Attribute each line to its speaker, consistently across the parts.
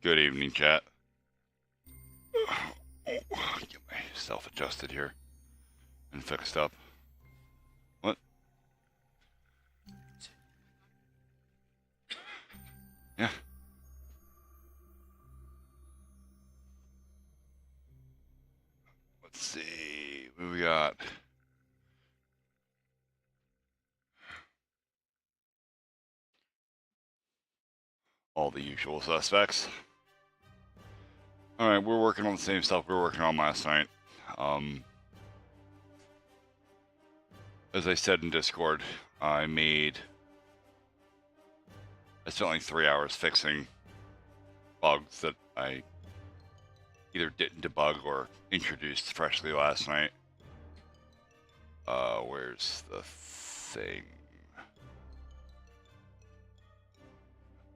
Speaker 1: Good evening, chat. Get myself adjusted here and fixed up. What? Yeah. Let's see. What we got? All the usual suspects. Alright, we're working on the same stuff we were working on last night. As I said in Discord, I spent like 3 hours fixing bugs that I either didn't debug or introduced freshly last night. Where's the thing?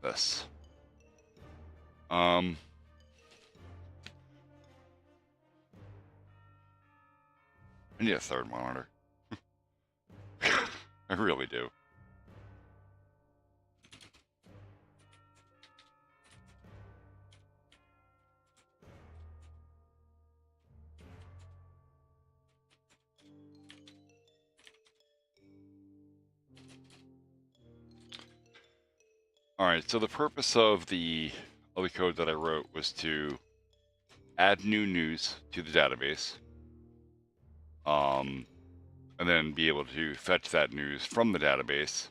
Speaker 1: This. I need a third monitor. I really do. Alright, so the purpose of the code that I wrote was to add new news to the database. And then be able to fetch that news from the database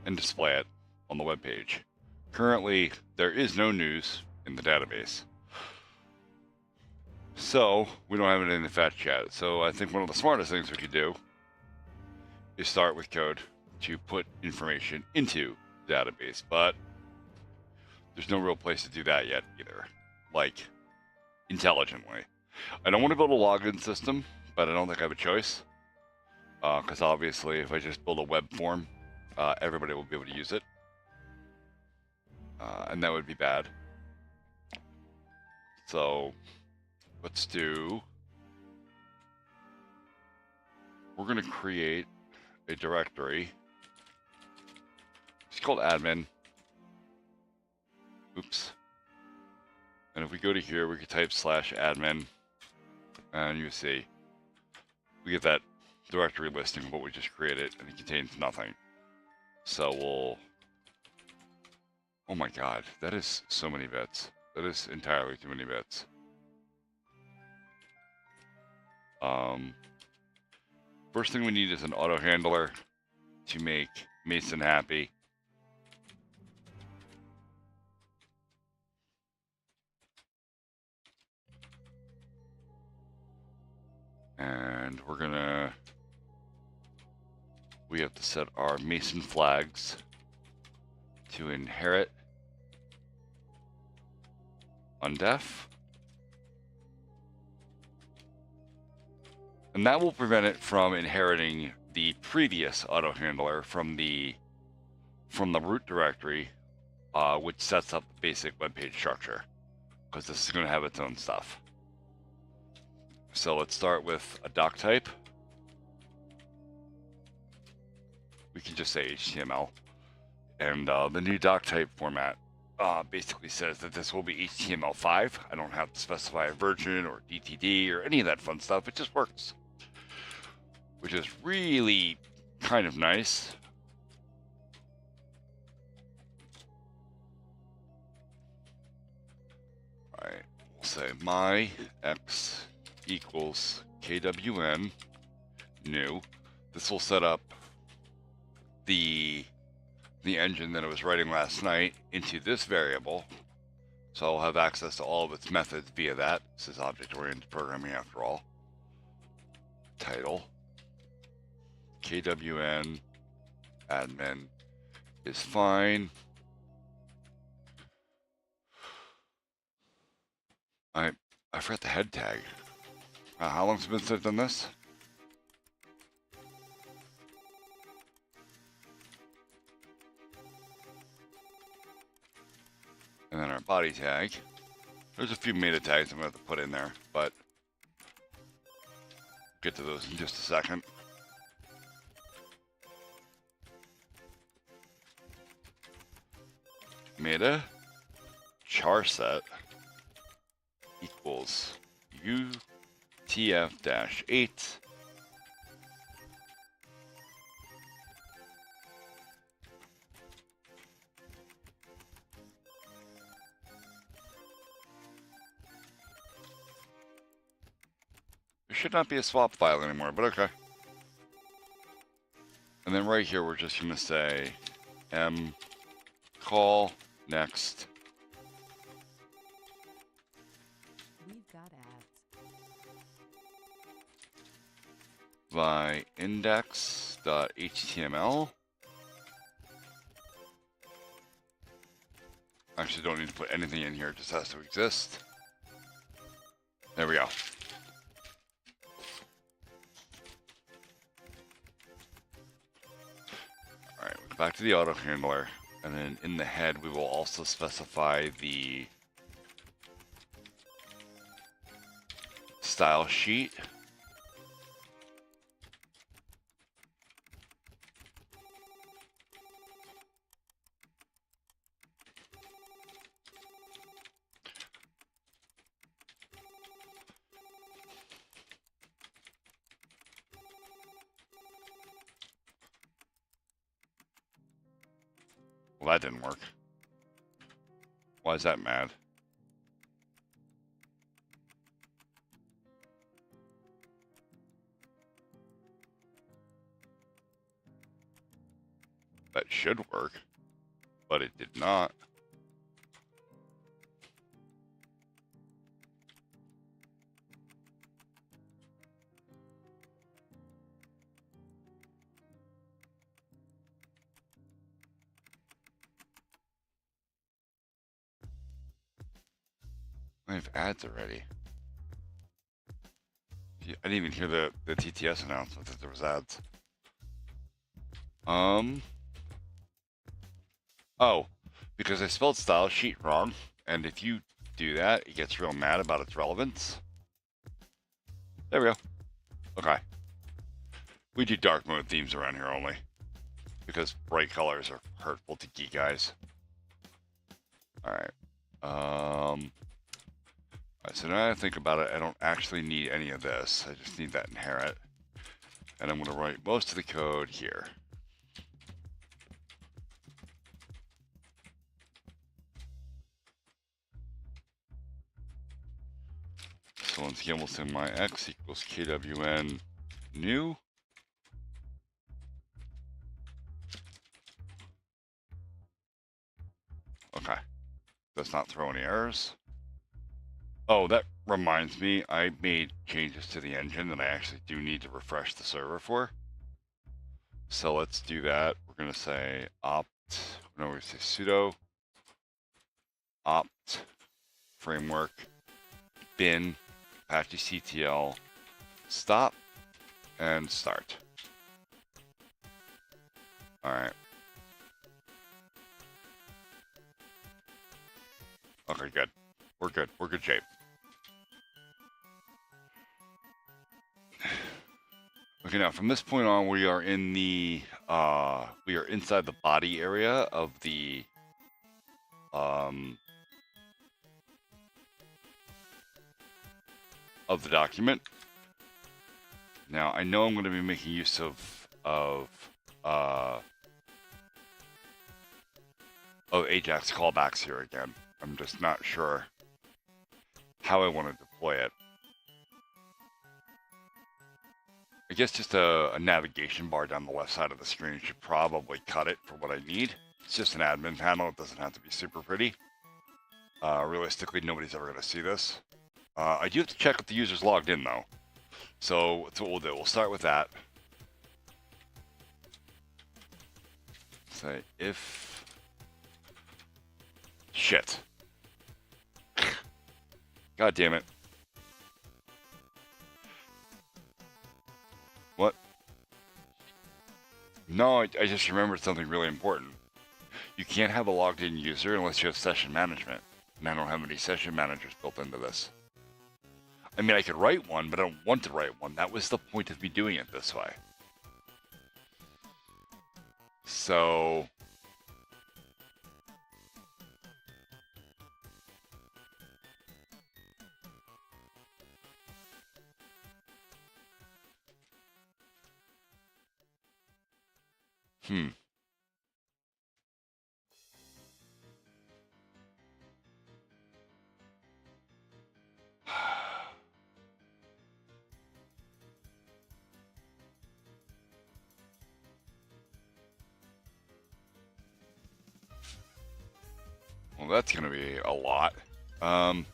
Speaker 1: and display it on the web page. Currently, there is no news in the database. So, we don't have anything to fetch yet. So I think one of the smartest things we could do is start with code to put information into the database. But there's no real place to do that yet either. Like, intelligently. I don't want to build a login system, but I don't think I have a choice. Because obviously, if I just build a web form, everybody will be able to use it. And that would be bad. So, let's do... We're going to create a directory. It's called admin. Oops. And if we go to here, we could type /admin. And you see, we get that directory listing of what we just created, and it contains nothing. So we'll... Oh my god, that is so many bits. That is entirely too many bits. First thing we need is an auto handler to make Mason happy. And we're gonna... We have to set our Mason flags to inherit undef. And that will prevent it from inheriting the previous auto handler from the root directory, which sets up the basic web page structure, because this is going to have its own stuff. So let's start with a doc type. We can just say HTML. And the new doc type format basically says that this will be HTML5. I don't have to specify a version or DTD or any of that fun stuff. It just works. Which is really kind of nice. Alright, we'll say my x equals KWN new. This will set up the engine that I was writing last night into this variable. So I'll have access to all of its methods via that. This is object-oriented programming after all. Title. KWN admin is fine. I forgot the head tag. How long's it been since I've done this? And then our body tag. There's a few meta tags I'm going to have to put in there, but get to those in just a second. Meta char set equals UTF-8 There should not be a swap file anymore, but okay. And then right here, we're just going to say call next.
Speaker 2: We've got ads.
Speaker 1: By index.html. Actually, don't need to put anything in here, it just has to exist. There we go. Alright, back to the auto handler. And then in the head, we will also specify the style sheet. Well, that didn't work. Why is that mad? That should work, but it did not. I have ads already. I didn't even hear the TTS announcement that there was ads. Oh, because I spelled style sheet wrong, and if you do that, it gets real mad about its relevance. There we go. Okay. We do dark mode themes around here only, because bright colors are hurtful to geek eyes. Alright. Alright, so now I think about it, I don't actually need any of this. I just need that inherit. And I'm going to write most of the code here. So once again, we'll say my x equals kwn new. Okay. Does not throw any errors. Oh, that reminds me, I made changes to the engine that I actually do need to refresh the server for. So let's do that. We're going to say opt, no, we're going to say sudo opt framework bin Apache CTL stop and start. All right. Okay, good. We're good. We're good shape. Okay, now from this point on, we are in the we are inside the body area of the document. Now I know I'm going to be making use of Ajax callbacks here again. I'm just not sure how I want to deploy it. I guess just a navigation bar down the left side of the screen should probably cut it for what I need. It's just an admin panel. It doesn't have to be super pretty. Realistically, nobody's ever going to see this. I do have to check if the user's logged in, though. So that's what we'll do. We'll start with that. Say if... Shit. God damn it. What? No, I just remembered something really important. You can't have a logged in user unless you have session management. And I don't have any session managers built into this. I mean, I could write one, but I don't want to write one. That was the point of me doing it this way. So... that's going to be a lot. Um,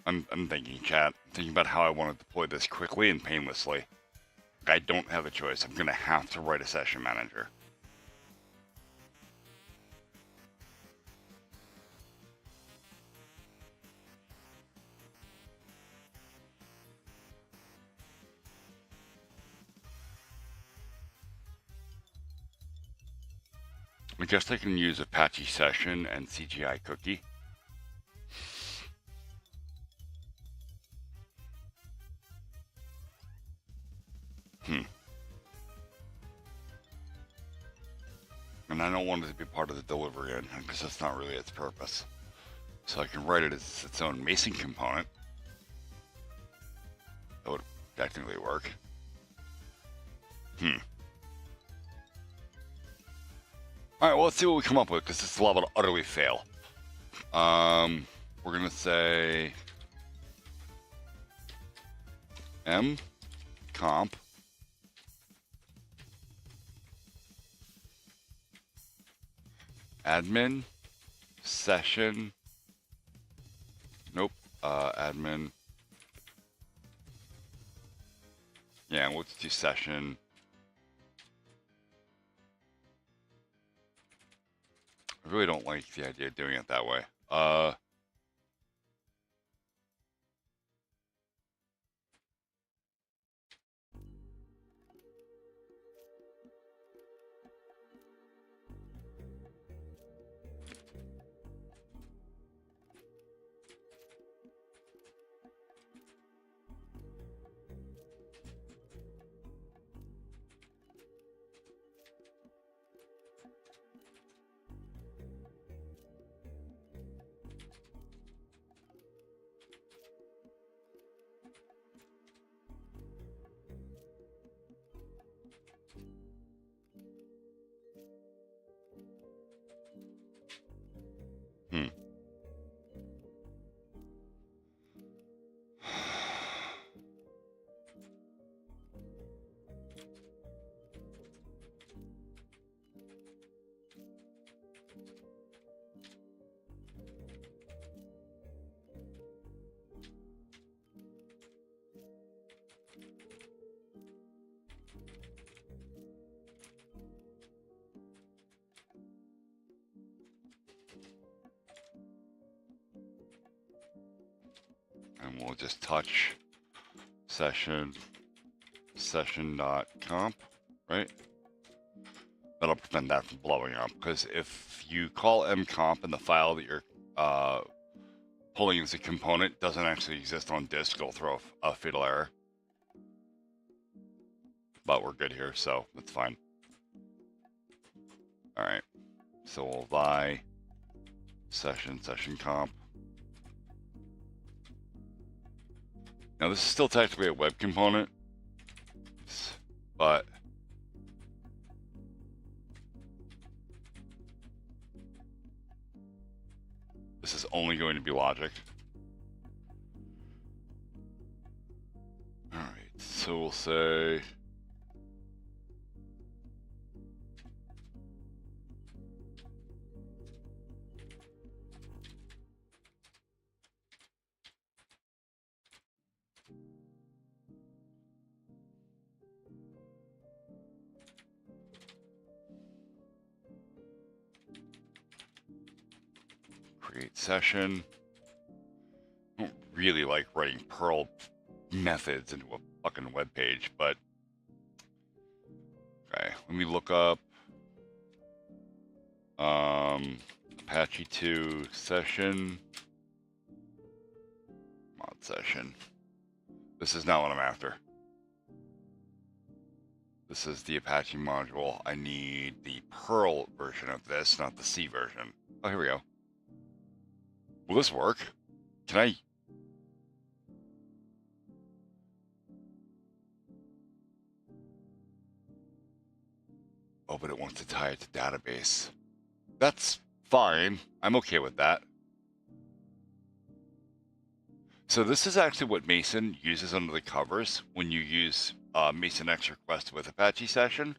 Speaker 1: I'm thinking, chat. I'm thinking about how I want to deploy this quickly and painlessly. I don't have a choice. I'm going to have to write a session manager. I guess I can use Apache Session and CGI Cookie. And I don't want it to be part of the delivery engine because that's not really its purpose. So I can write it as its own Mason component. That would technically work. Alright, well, let's see what we come up with because this is liable to utterly fail. We're going to say M comp admin session. Nope. Admin. Yeah, we'll just do session. I really don't like the idea of doing it that way. And we'll just touch session.comp, right? That'll prevent that from blowing up, because if you call mcomp and the file that you're pulling as a component doesn't actually exist on disk, it'll throw a fatal error. But we're good here, so that's fine. Alright, so we'll buy session comp. Now this is still technically a web component, but this is only going to be logic. Alright, so we'll say create session. I don't really like writing Perl methods into a fucking web page, but okay, let me look up Apache 2 session mod session. This is not what I'm after. This is the Apache module. I need the Perl version of this, not the C version. Oh, here we go. Will this work? Can I? Oh, but it wants to tie it to database. That's fine. I'm okay with that. So this is actually what Mason uses under the covers when you use Mason X request with Apache session.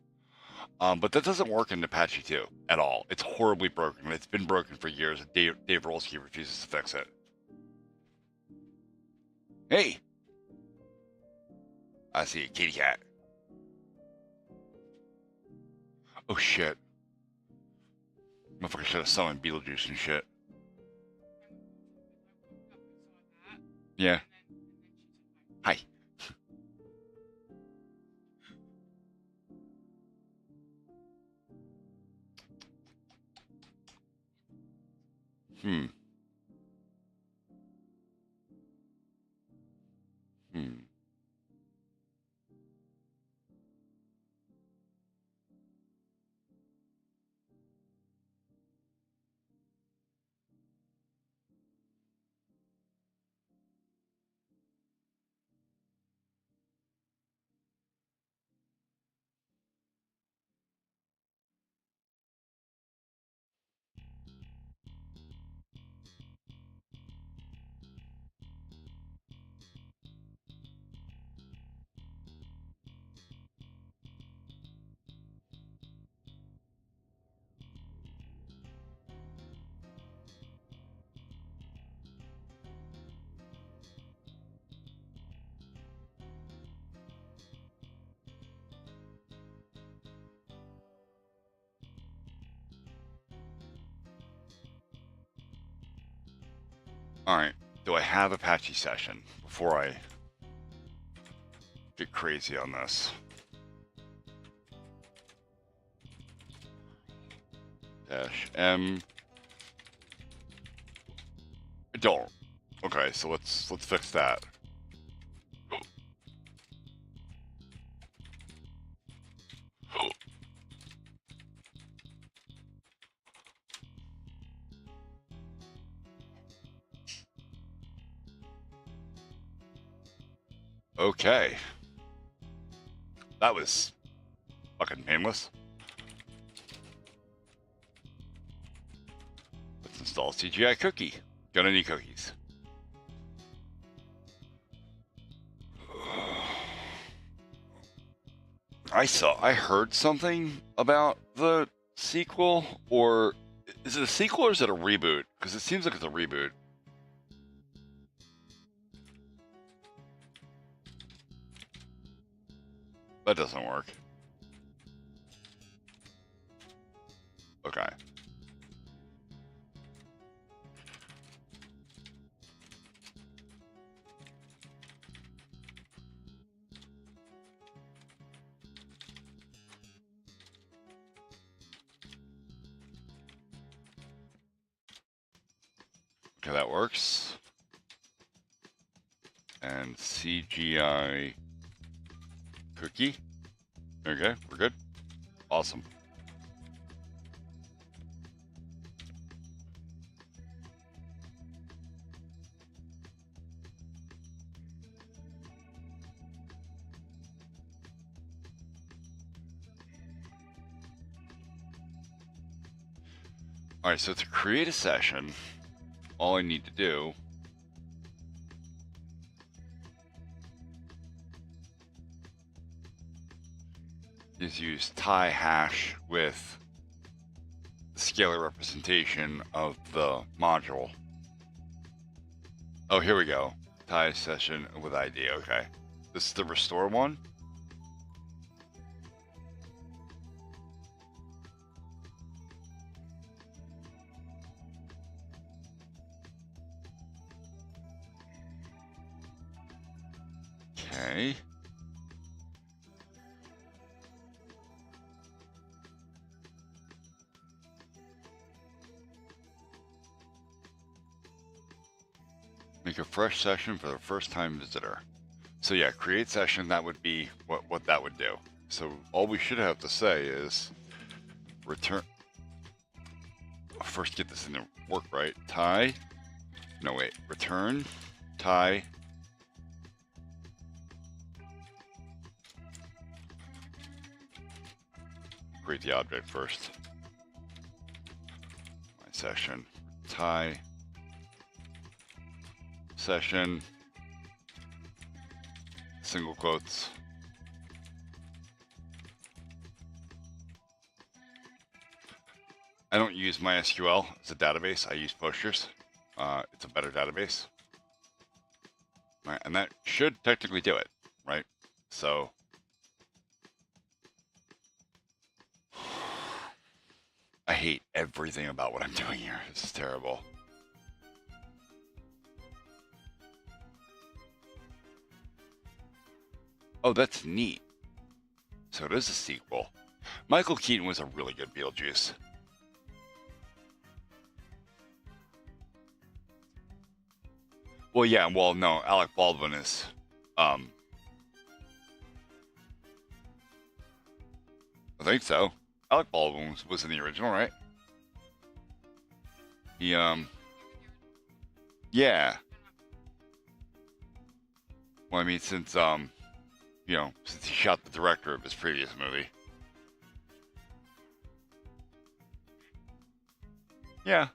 Speaker 1: But that doesn't work in Apache 2 at all. It's horribly broken. It's been broken for years. Dave Rolski refuses to fix it. Hey! I see a kitty cat. Oh shit. Motherfucker should have summoned Beetlejuice and shit. Yeah. Hi. Hmm. Alright. Do I have Apache session before I get crazy on this? -M. I don't. Okay, so let's fix that. Okay. That was fucking painless. Let's install CGI cookie. Gonna need cookies. I heard something about the sequel, or is it a sequel or is it a reboot? Because it seems like it's a reboot. That doesn't work. Okay. Okay, that works. And CGI cookie. Okay, we're good. Awesome. All right, so to create a session, all I need to do is use tie hash with the scalar representation of the module. Oh, here we go. Tie session with ID. Okay. This is the restore one. Okay. Make a fresh session for the first time visitor. So yeah, create session, that would be what that would do. So all we should have to say is return. First, get this in the work right. Tie. No, wait. Return. Tie. Create the object first. My session. Tie. Session. Single quotes. I don't use MySQL as a database. I use Postgres. It's a better database. Right, and that should technically do it, right? So I hate everything about what I'm doing here. This is terrible. Oh, that's neat. So it is a sequel. Michael Keaton was a really good Beetlejuice. Well, yeah, well, no, Alec Baldwin is, I think so. Alec Baldwin was in the original, right? He, yeah. Well, I mean, since, you know, since he shot the director of his previous movie. Yeah.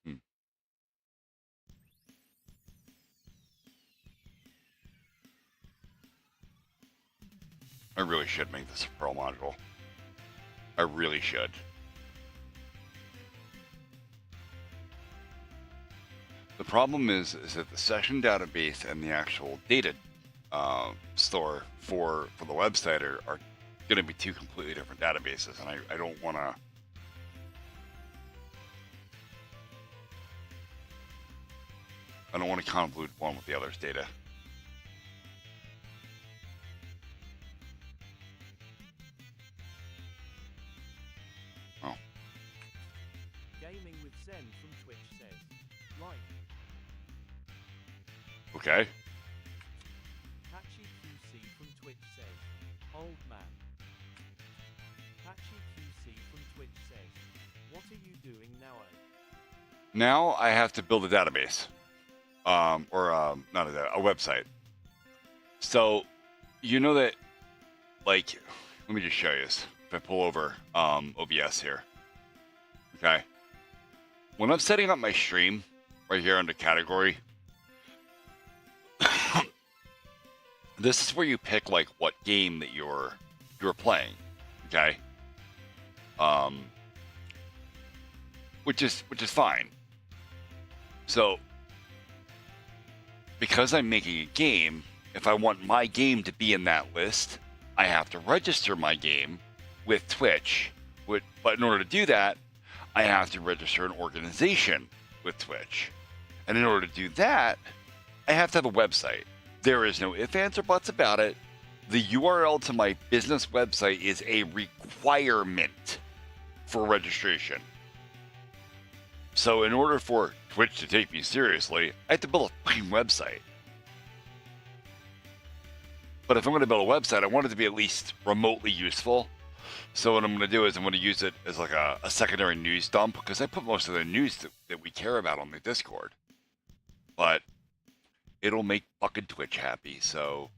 Speaker 1: Hmm. I really should make this a Perl module. I really should. The problem is that the session database and the actual data store for the website are going to be two completely different databases, and I don't want to. I don't want to convolute one with the other's data. Oh.
Speaker 3: Gaming with Zen from Twitch says, like.
Speaker 1: Okay.
Speaker 3: Patchy QC from Twitch says, old man. Patchy QC from Twitch says, what are you doing now?
Speaker 1: Now I have to build a database, not a website. So, you know that, like, let me just show you this. If I pull over OBS here, okay. When I'm setting up my stream right here under category, this is where you pick like what game that you're playing, okay. Which is fine. So, because I'm making a game, if I want my game to be in that list, I have to register my game with Twitch. But in order to do that, I have to register an organization with Twitch. And in order to do that, I have to have a website. There is no ifs, ands, or buts about it. The URL to my business website is a requirement for registration. So in order for Twitch to take me seriously, I have to build a fucking website. But if I'm going to build a website, I want it to be at least remotely useful. So what I'm going to do is I'm going to use it as like a secondary news dump, because I put most of the news that we care about on the Discord. But it'll make fucking Twitch happy, so...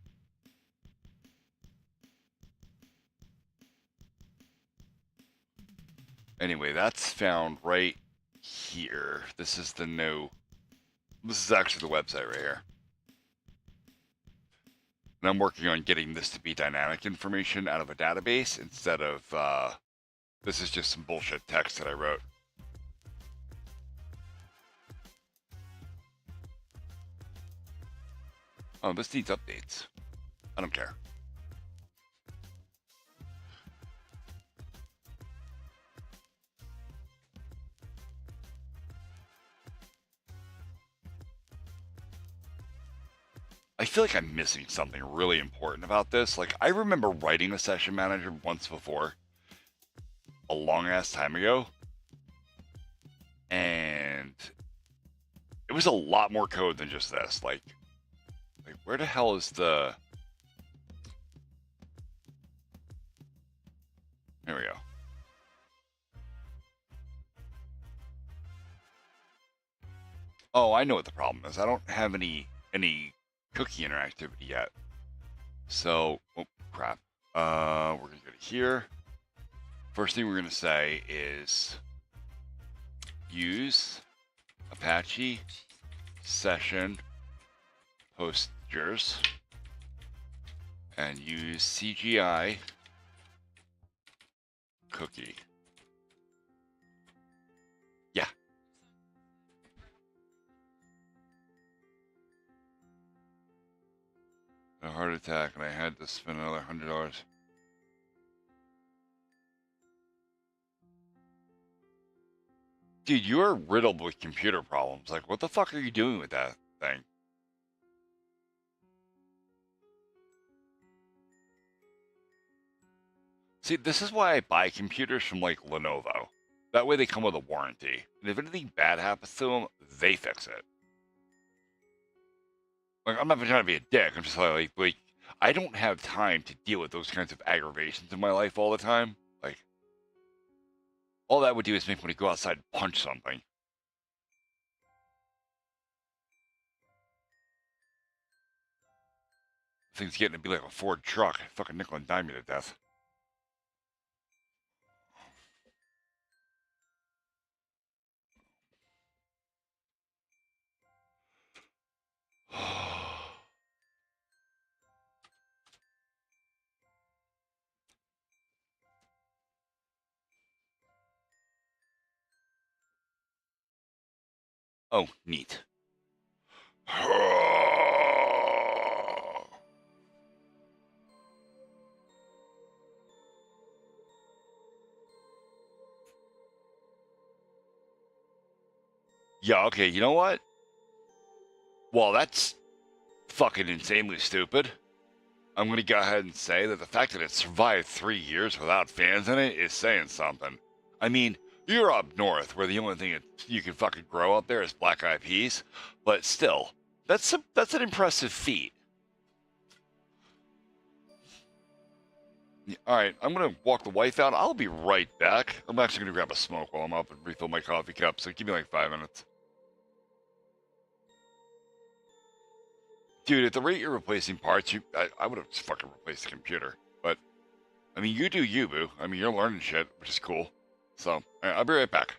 Speaker 1: Anyway, that's found right here. This is actually the website right here. And I'm working on getting this to be dynamic information out of a database instead of, this is just some bullshit text that I wrote. Oh, this needs updates. I don't care. I feel like I'm missing something really important about this. Like, I remember writing a session manager once before, a long ass time ago, and it was a lot more code than just this. Like where the hell is the... Here we go. Oh, I know what the problem is. I don't have any cookie interactivity yet. So, oh crap. We're gonna go to here. First thing we're gonna say is use Apache session posters and use CGI cookie. Yeah. A heart attack and I had to spend another $100. Dude, you are riddled with computer problems. Like, what the fuck are you doing with that thing? See, this is why I buy computers from, like, Lenovo. That way they come with a warranty. And if anything bad happens to them, they fix it. Like, I'm not trying to be a dick. I'm just like, I don't have time to deal with those kinds of aggravations in my life all the time. Like, all that would do is make me go outside and punch something. Thing's getting to be like a Ford truck. Fucking nickel and dime me to death. Oh, neat. Yeah, okay, you know what? Well, that's fucking insanely stupid. I'm going to go ahead and say that the fact that it survived 3 years without fans in it is saying something. I mean, you're up north where the only thing you can fucking grow up there is black eyed peas, but still, that's an impressive feat. All right, I'm going to walk the wife out. I'll be right back. I'm actually going to grab a smoke while I'm up and refill my coffee cup, so give me like 5 minutes. Dude, at the rate you're replacing parts, I would have just fucking replaced the computer. But, I mean, you do you, boo. I mean, you're learning shit, which is cool. So, all right, I'll be right back.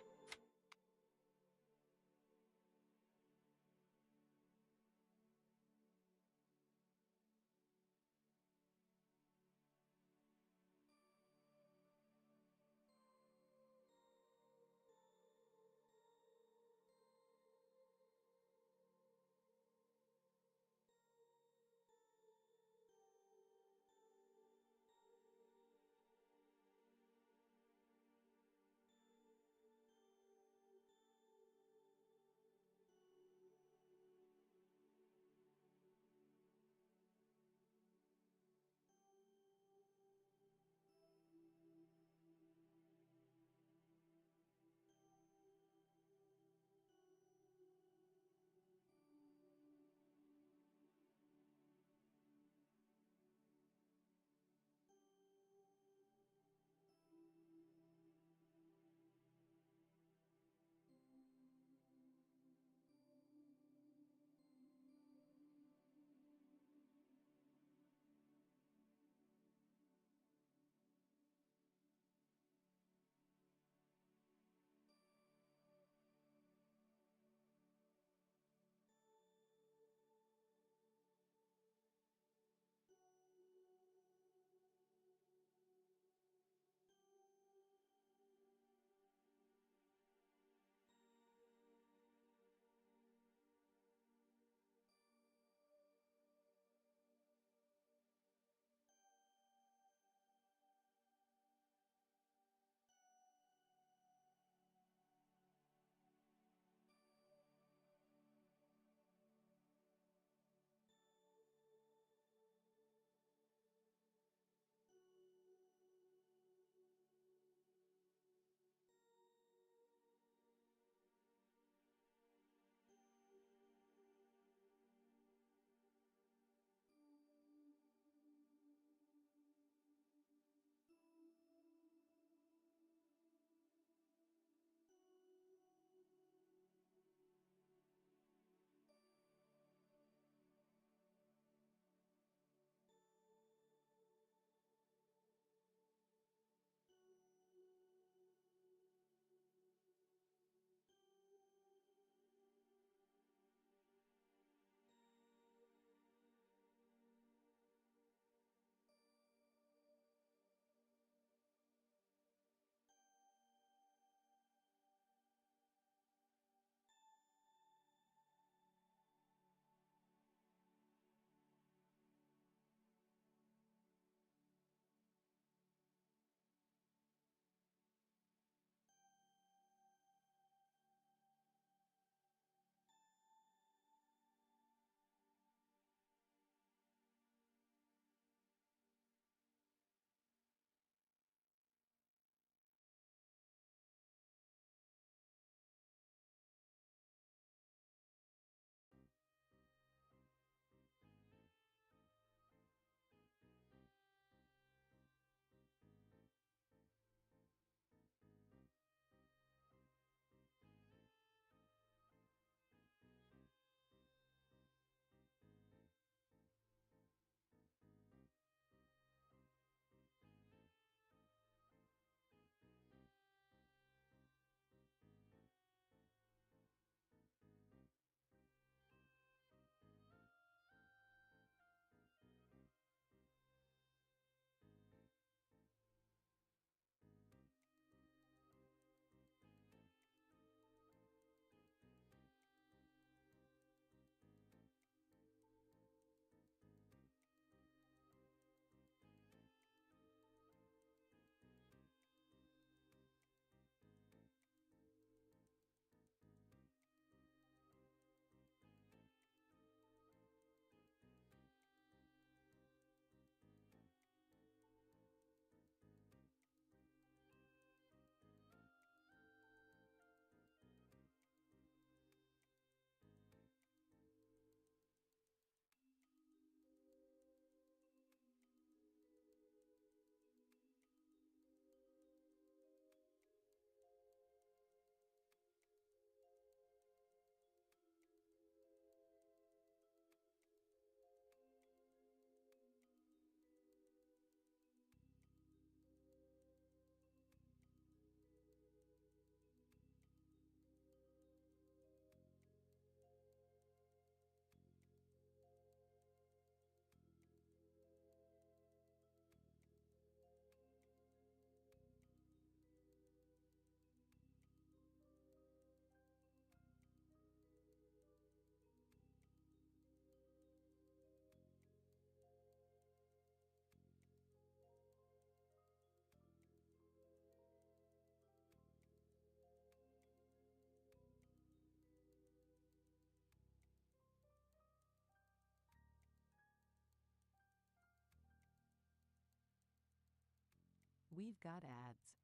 Speaker 2: We've got ads.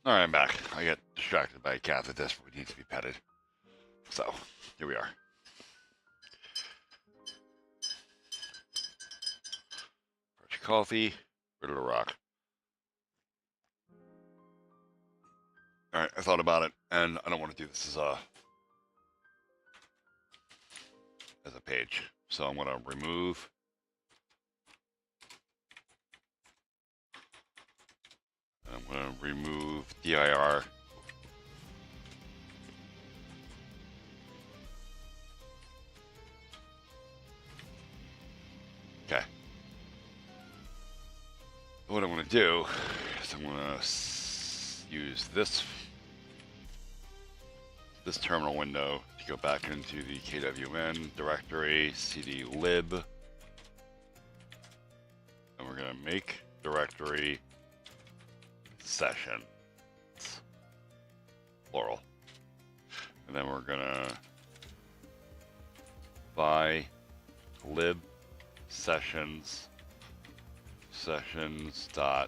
Speaker 1: All right, I'm back. I got distracted by a cat that desperately needs to be petted. So, here we are. Fresh coffee, ready to rock. All right, I thought about it, and I don't want to do this as a page. So I'm going to remove. I'm going to remove dir. Okay. What I'm going to do is I'm going to use this terminal window to go back into the KWN directory, cd lib, and we're going to make directory session, plural. And then we're going to buy lib sessions sessions.pm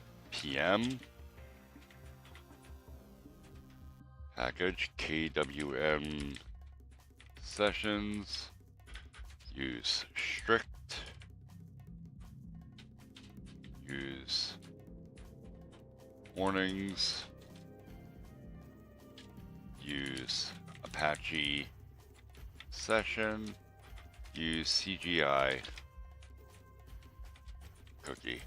Speaker 1: package kwm sessions, use strict, use warnings, use Apache session, use CGI cookie.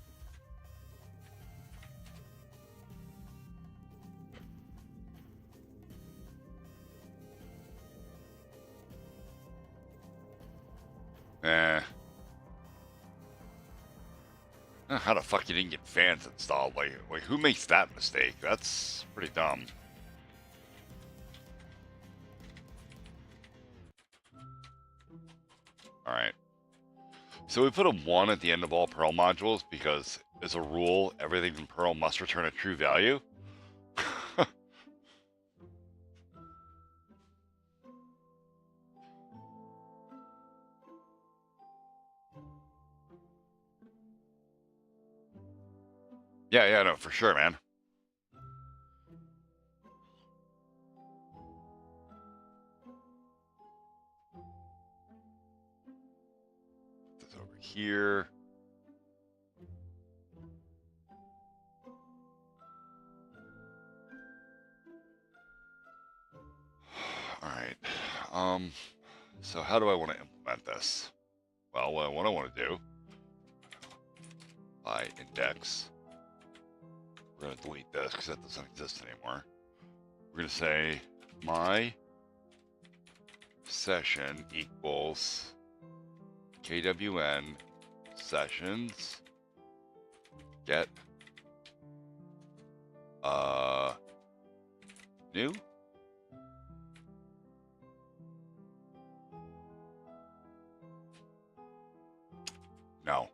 Speaker 1: How the fuck you didn't get fans installed? Like who makes that mistake? That's pretty dumb. Alright. So we put a 1 at the end of all Perl modules because, as a rule, everything in Perl must return a true value. Yeah, no, for sure, man. Put this over here. All right. So how do I want to implement this? Well, what I want to do by index, we're going to delete this because that doesn't exist anymore. We're going to say my session equals KWN sessions get new. No.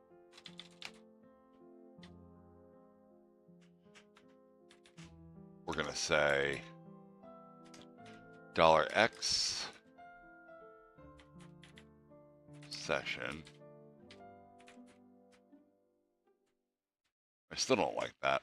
Speaker 1: We're going to say $X session. I still don't like that.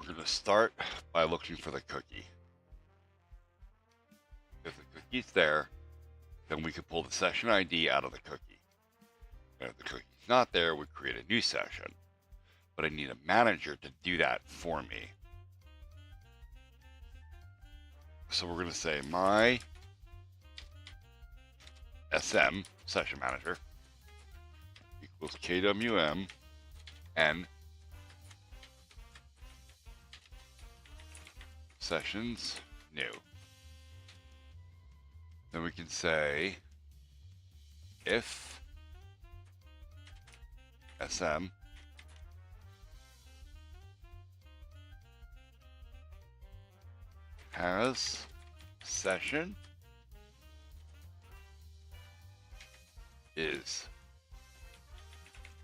Speaker 1: We're going to start by looking for the cookie. If the cookie's there, then we can pull the session ID out of the cookie. And if the cookie's not there, we create a new session. But I need a manager to do that for me. So we're going to say my SM, session manager, equals KWM and sessions new. Then we can say if SM has session is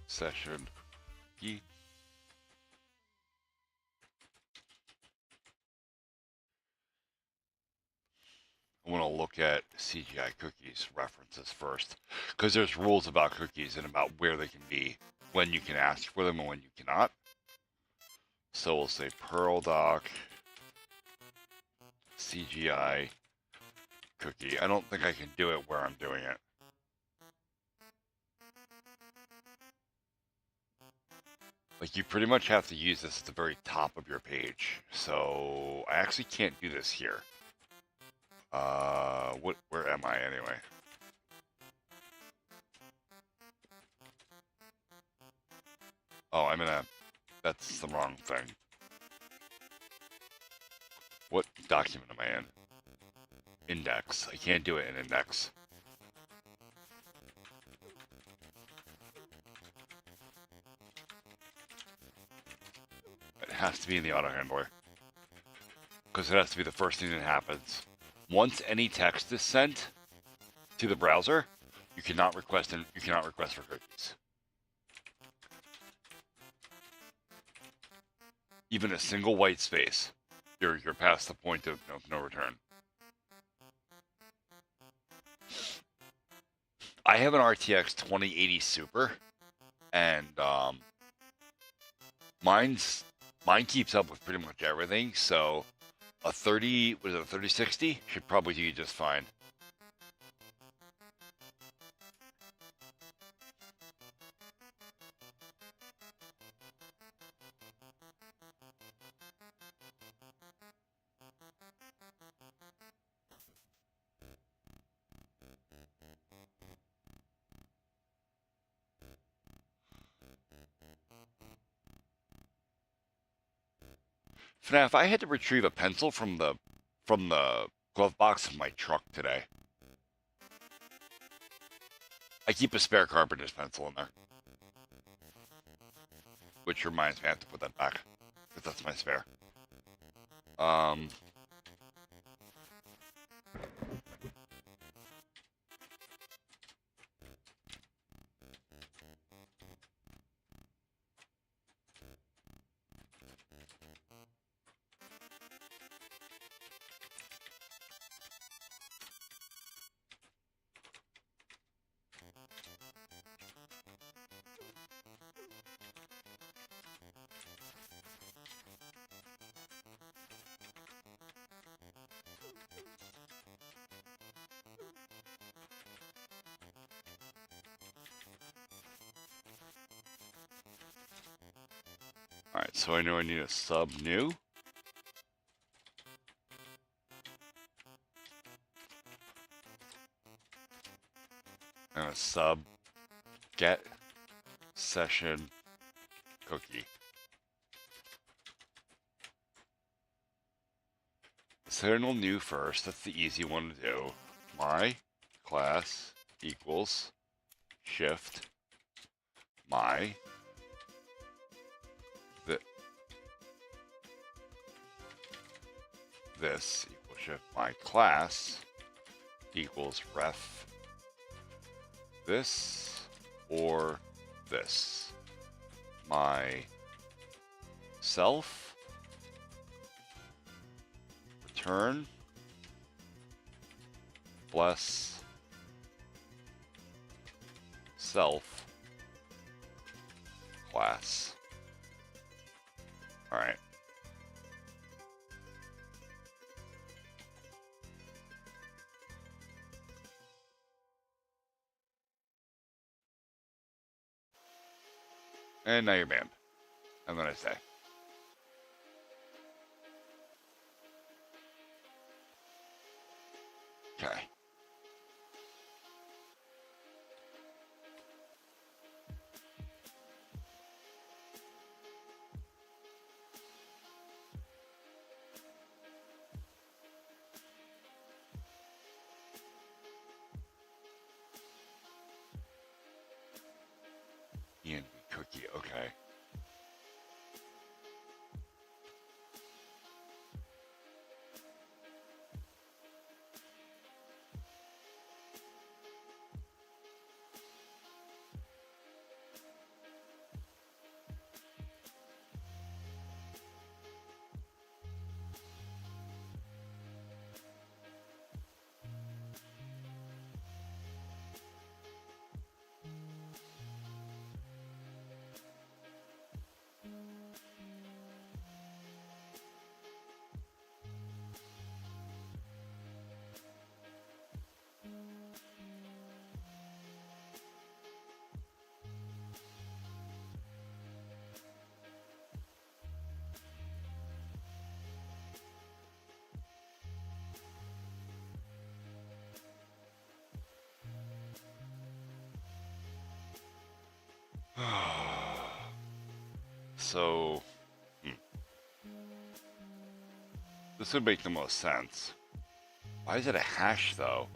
Speaker 1: session key. I want to look at CGI cookies references first, because there's rules about cookies and about where they can be, when you can ask for them and when you cannot. So we'll say Perl doc CGI cookie. I don't think I can do it where I'm doing it. Like, you pretty much have to use this at the very top of your page. So I actually can't do this here. Where am I anyway? Oh, that's the wrong thing. What document am I in? index. I can't do it in index. It has to be in the auto handler because it has to be the first thing that happens. Once any text is sent to the browser, you cannot request for cookies. Even a single white space, you're past the point of no return. I have an RTX 2080 Super, and mine keeps up with pretty much everything. So a 3060 should probably do just fine. FNAF, I had to retrieve a pencil from the glove box of my truck today. I keep a spare carpenter's pencil in there. Which reminds me I have to put that back. Because that's my spare. Alright, so I know I need a sub new. And a sub get session cookie. Signal new first. That's the easy one to do. My class equals shift my this equals shift my class equals ref this or this. My self return bless self class. All right. And now you're banned. And then I say. Okay. Ian cookie, okay. So, this would make the most sense. Why is it a hash though?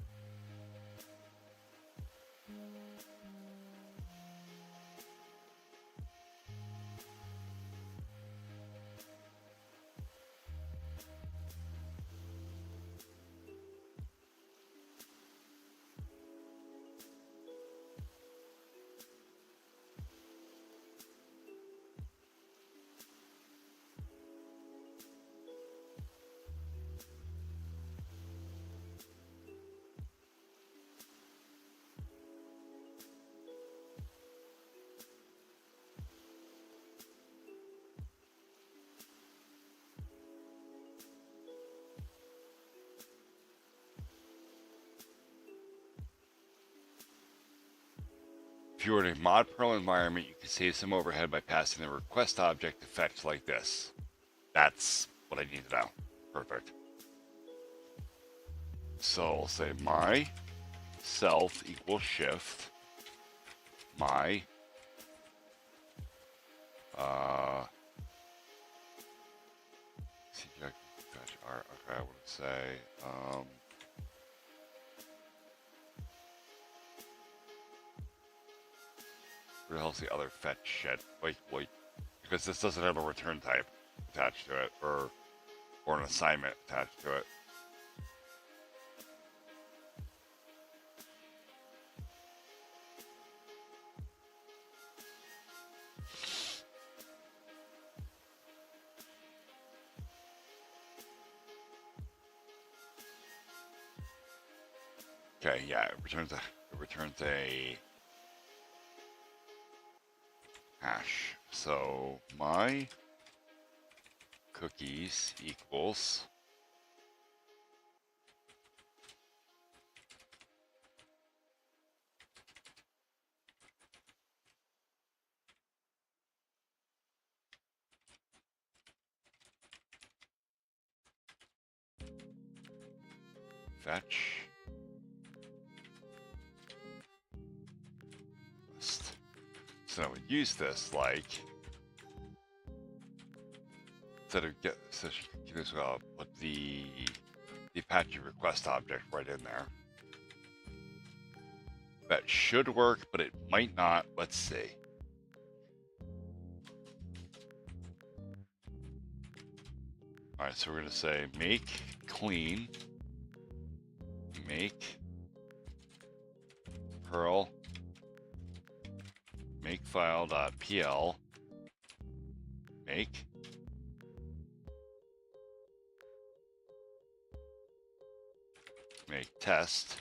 Speaker 1: If you were in a mod Perl environment, you could save some overhead by passing the request object effect like this. That's what I need to know. Perfect. So I'll say my self equals shift my CGI fetch art. Okay, I would say where the hell's the other fetch shit? Wait, because this doesn't have a return type attached to it, or an assignment attached to it. Okay, yeah, it returns a hash. So my cookies equals fetch list. So I would use this like instead of put the Apache request object right in there. That should work, but it might not. Let's see. All right, so we're gonna say make clean, make Perl makefile.pl make test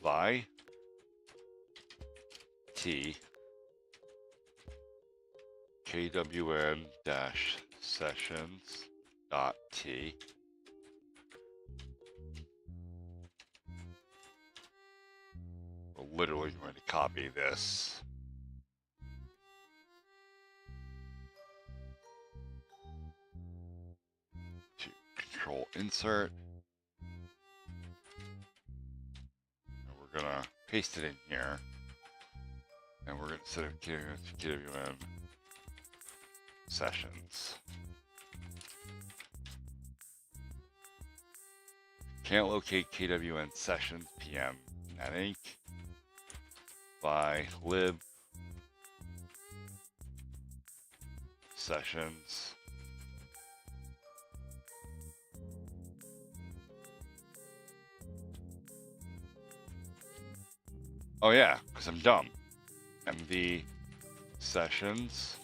Speaker 1: by t kwn dash sessions dot t we're literally going to copy this to control insert, and we're gonna paste it in here, and we're gonna set up KWN sessions. Can't locate KWN sessions PM netink by lib sessions oh yeah, because I'm dumb. MV sessions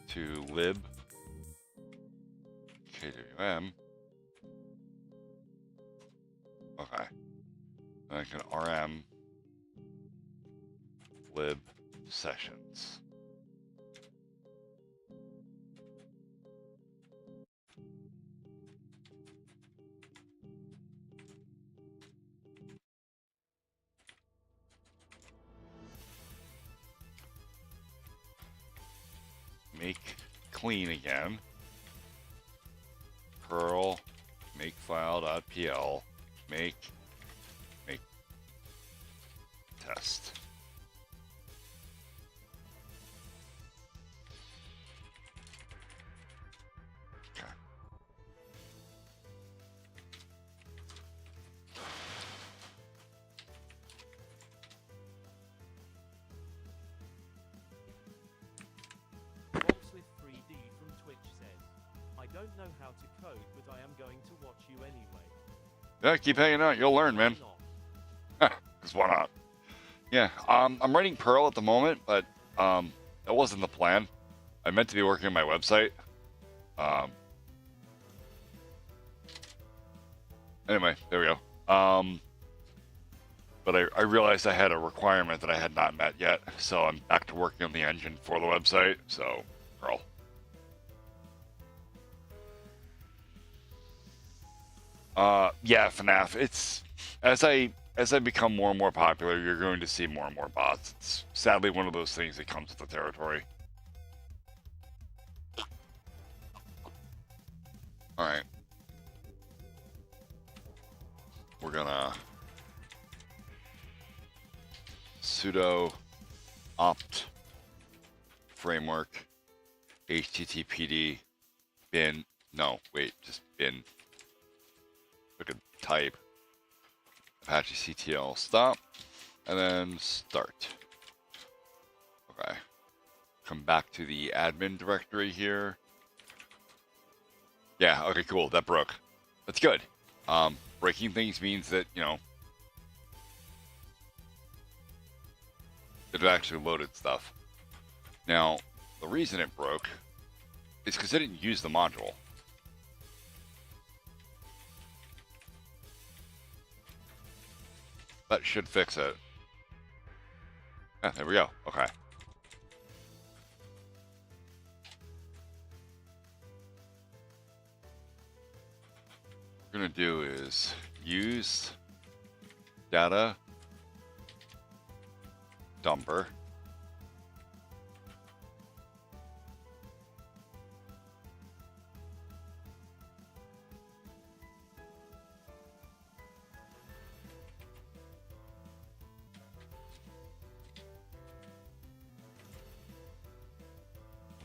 Speaker 1: to lib KWM. Okay. Then I can RM lib sessions. Make clean again. Perl makefile.pl make test. Okay.
Speaker 3: Wolfsmith 3D from Twitch says, I don't know how to code, but I am going to watch you anyway.
Speaker 1: Yeah, keep hanging out. You'll learn, man.
Speaker 3: Why not?
Speaker 1: Because why not? Yeah, I'm writing Perl at the moment, but that wasn't the plan. I meant to be working on my website. Anyway, there we go. But I realized I had a requirement that I had not met yet, so I'm back to working on the engine for the website. So, Perl. Yeah, FNAF. It's as I become more and more popular, you're going to see more and more bots. It's sadly one of those things that comes with the territory. All right, we're gonna sudo opt framework httpd bin. No, wait, just bin. Look at type Apache CTL stop, and then start. Okay. Come back to the admin directory here. Yeah, okay, cool. That broke. That's good. Breaking things means that, you know, it actually loaded stuff. Now, the reason it broke is because I didn't use the module. That should fix it. Yeah, there we go. Okay. What we're going to do is use data dumper.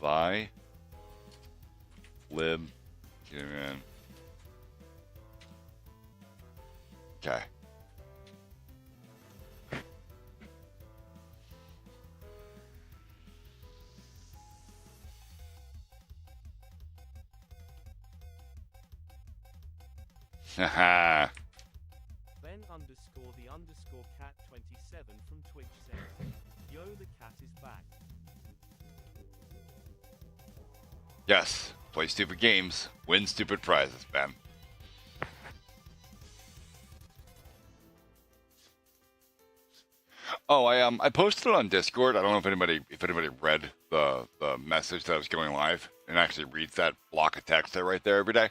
Speaker 1: Vi lib human. Okay. Haha.
Speaker 3: Ben underscore the underscore cat 27 from Twitch says, yo, the cat is back.
Speaker 1: Yes. Play stupid games, win stupid prizes, Ben. Oh, I posted it on Discord. I don't know if anybody read the message that I was going live and actually reads that block of text that right there every day.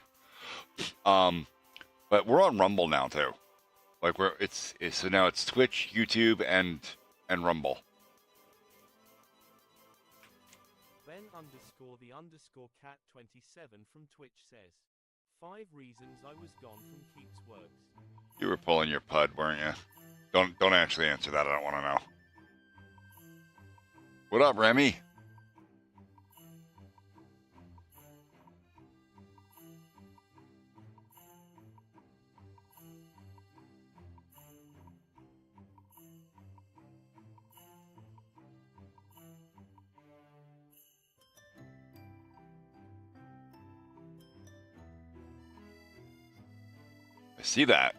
Speaker 1: But we're on Rumble now too. Like so now it's Twitch, YouTube, and Rumble.
Speaker 3: Ben underscore the underscore cat 27 from Twitch says, 5 reasons I was gone from Keepsworks.
Speaker 1: You were pulling your pud, weren't you? Don't actually answer that. I don't want to know. What up, Remy? I see that.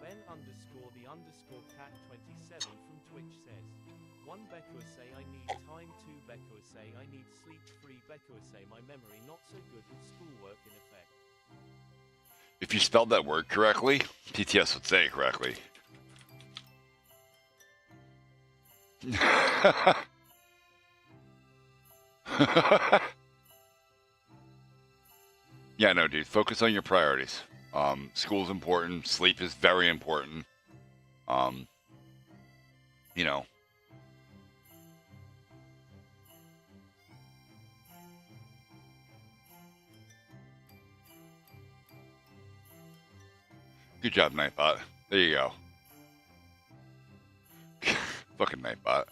Speaker 3: Ben underscore the underscore cat 27 from Twitch says, 1 Becco say I need time, 2 Becco say I need sleep, 3 Becco say my memory not so good with schoolwork in effect.
Speaker 1: If you spelled that word correctly, TTS would say it correctly. Yeah, no, dude. Focus on your priorities. School's important. Sleep is very important. You know. Good job, Nightbot. There you go. Fucking Nightbot.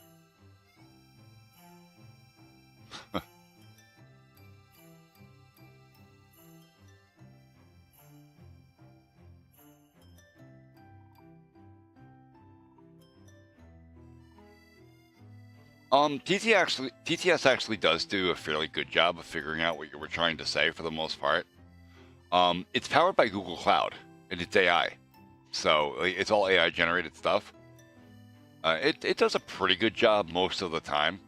Speaker 1: TTS actually does do a fairly good job of figuring out what you were trying to say for the most part. It's powered by Google Cloud, and it's AI. So it's all AI generated stuff. It does a pretty good job most of the time.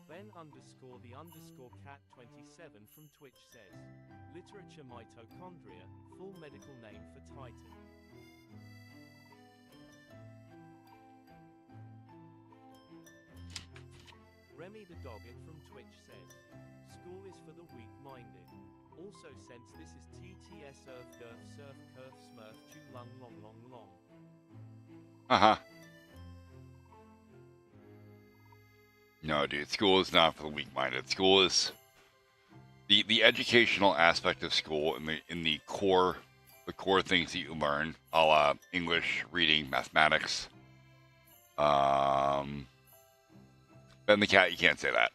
Speaker 3: Ben_the_cat27 from Twitch says, literature mitochondria, full medical name for Titan. Remy the Doggett from Twitch says, school is for the weak-minded. Also since this is TTS Earth Derf Surf Curve Smurf Chu Lung Long Long Long.
Speaker 1: Uh-huh. No, dude, school is not for the weak-minded. School is the educational aspect of school in the core things that you learn, a la English, reading, mathematics. Ben the Cat, you can't say that.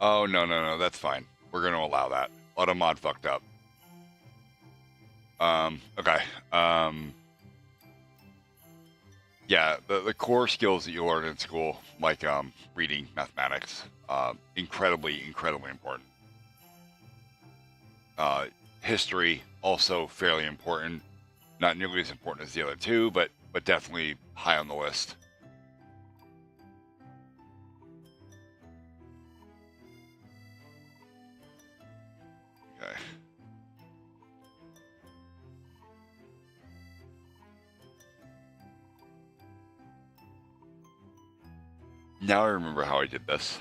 Speaker 1: Oh no, that's fine. We're gonna allow that. Automod fucked up. Okay. Yeah, the core skills that you learn in school, like reading, mathematics, incredibly important. History, also fairly important. Not nearly as important as the other two, but definitely high on the list. Okay. Now I remember how I did this.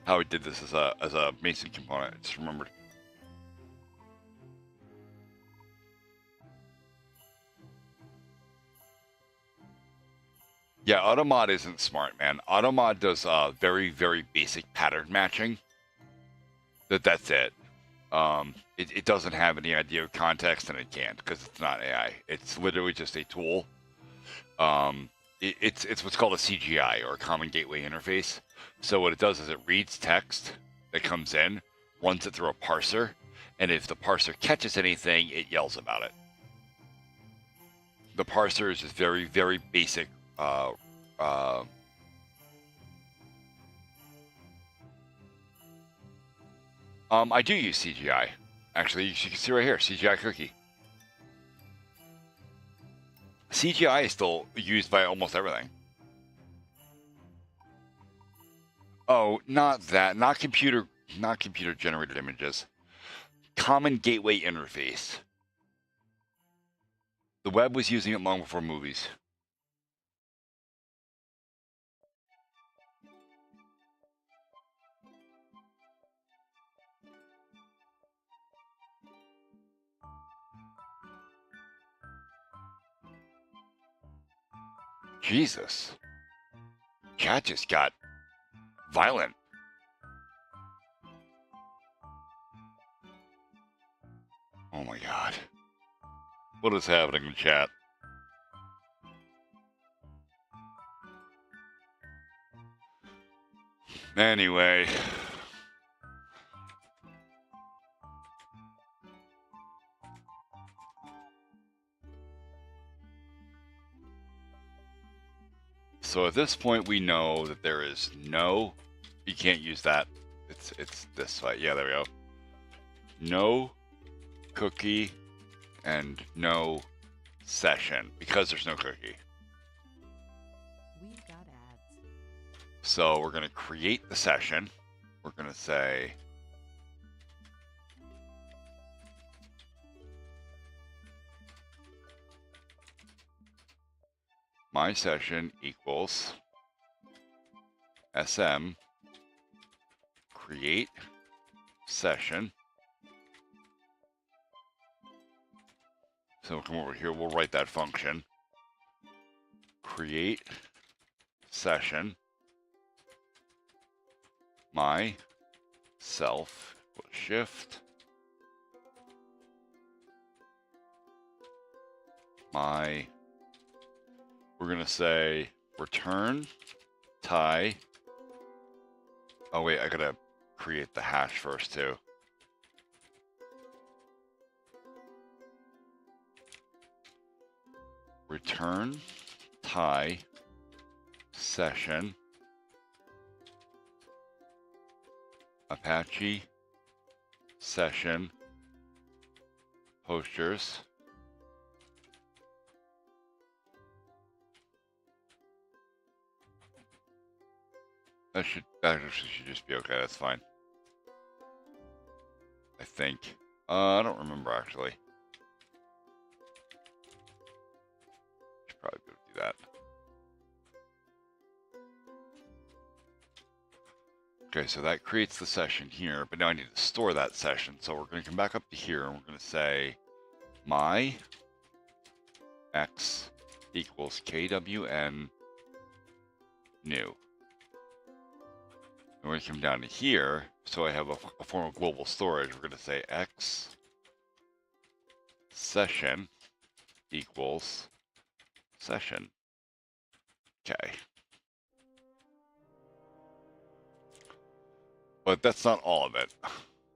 Speaker 1: How I did this as a Mason component. I just remembered. Yeah, Automod isn't smart, man. Automod does very, very basic pattern matching. That's it. It doesn't have any idea of context, and it can't because it's not AI. It's literally just a tool. It's what's called a CGI, or a Common Gateway Interface. So what it does is it reads text that comes in, runs it through a parser, and if the parser catches anything, it yells about it. The parser is just very, very basic. I do use CGI. Actually, you can see right here, CGI cookie. CGI is still used by almost everything. Oh, not that. Not computer generated images. Common Gateway Interface. The web was using it long before movies. Jesus. Chat just got violent. Oh my god. What is happening in chat? Anyway. So at this point we know that there is no, you can't use that. It's this way. Yeah, there we go. No cookie and no session, because there's no cookie.
Speaker 2: We've got ads.
Speaker 1: So we're going to create the session. We're going to say my session equals SM create session. So we'll come over here, we'll write that function. Create session my self shift my, we're going to say return tie. Oh wait, I gotta create the hash first too. Return tie session Apache session posters. That should just be okay. That's fine. I think. I don't remember actually. Should probably be able to do that. Okay, so that creates the session here, but now I need to store that session. So we're going to come back up to here and we're going to say my x equals kwn new. And we're going to come down to here, so I have a form of global storage. We're going to say x session equals session. Okay. But that's not all of it.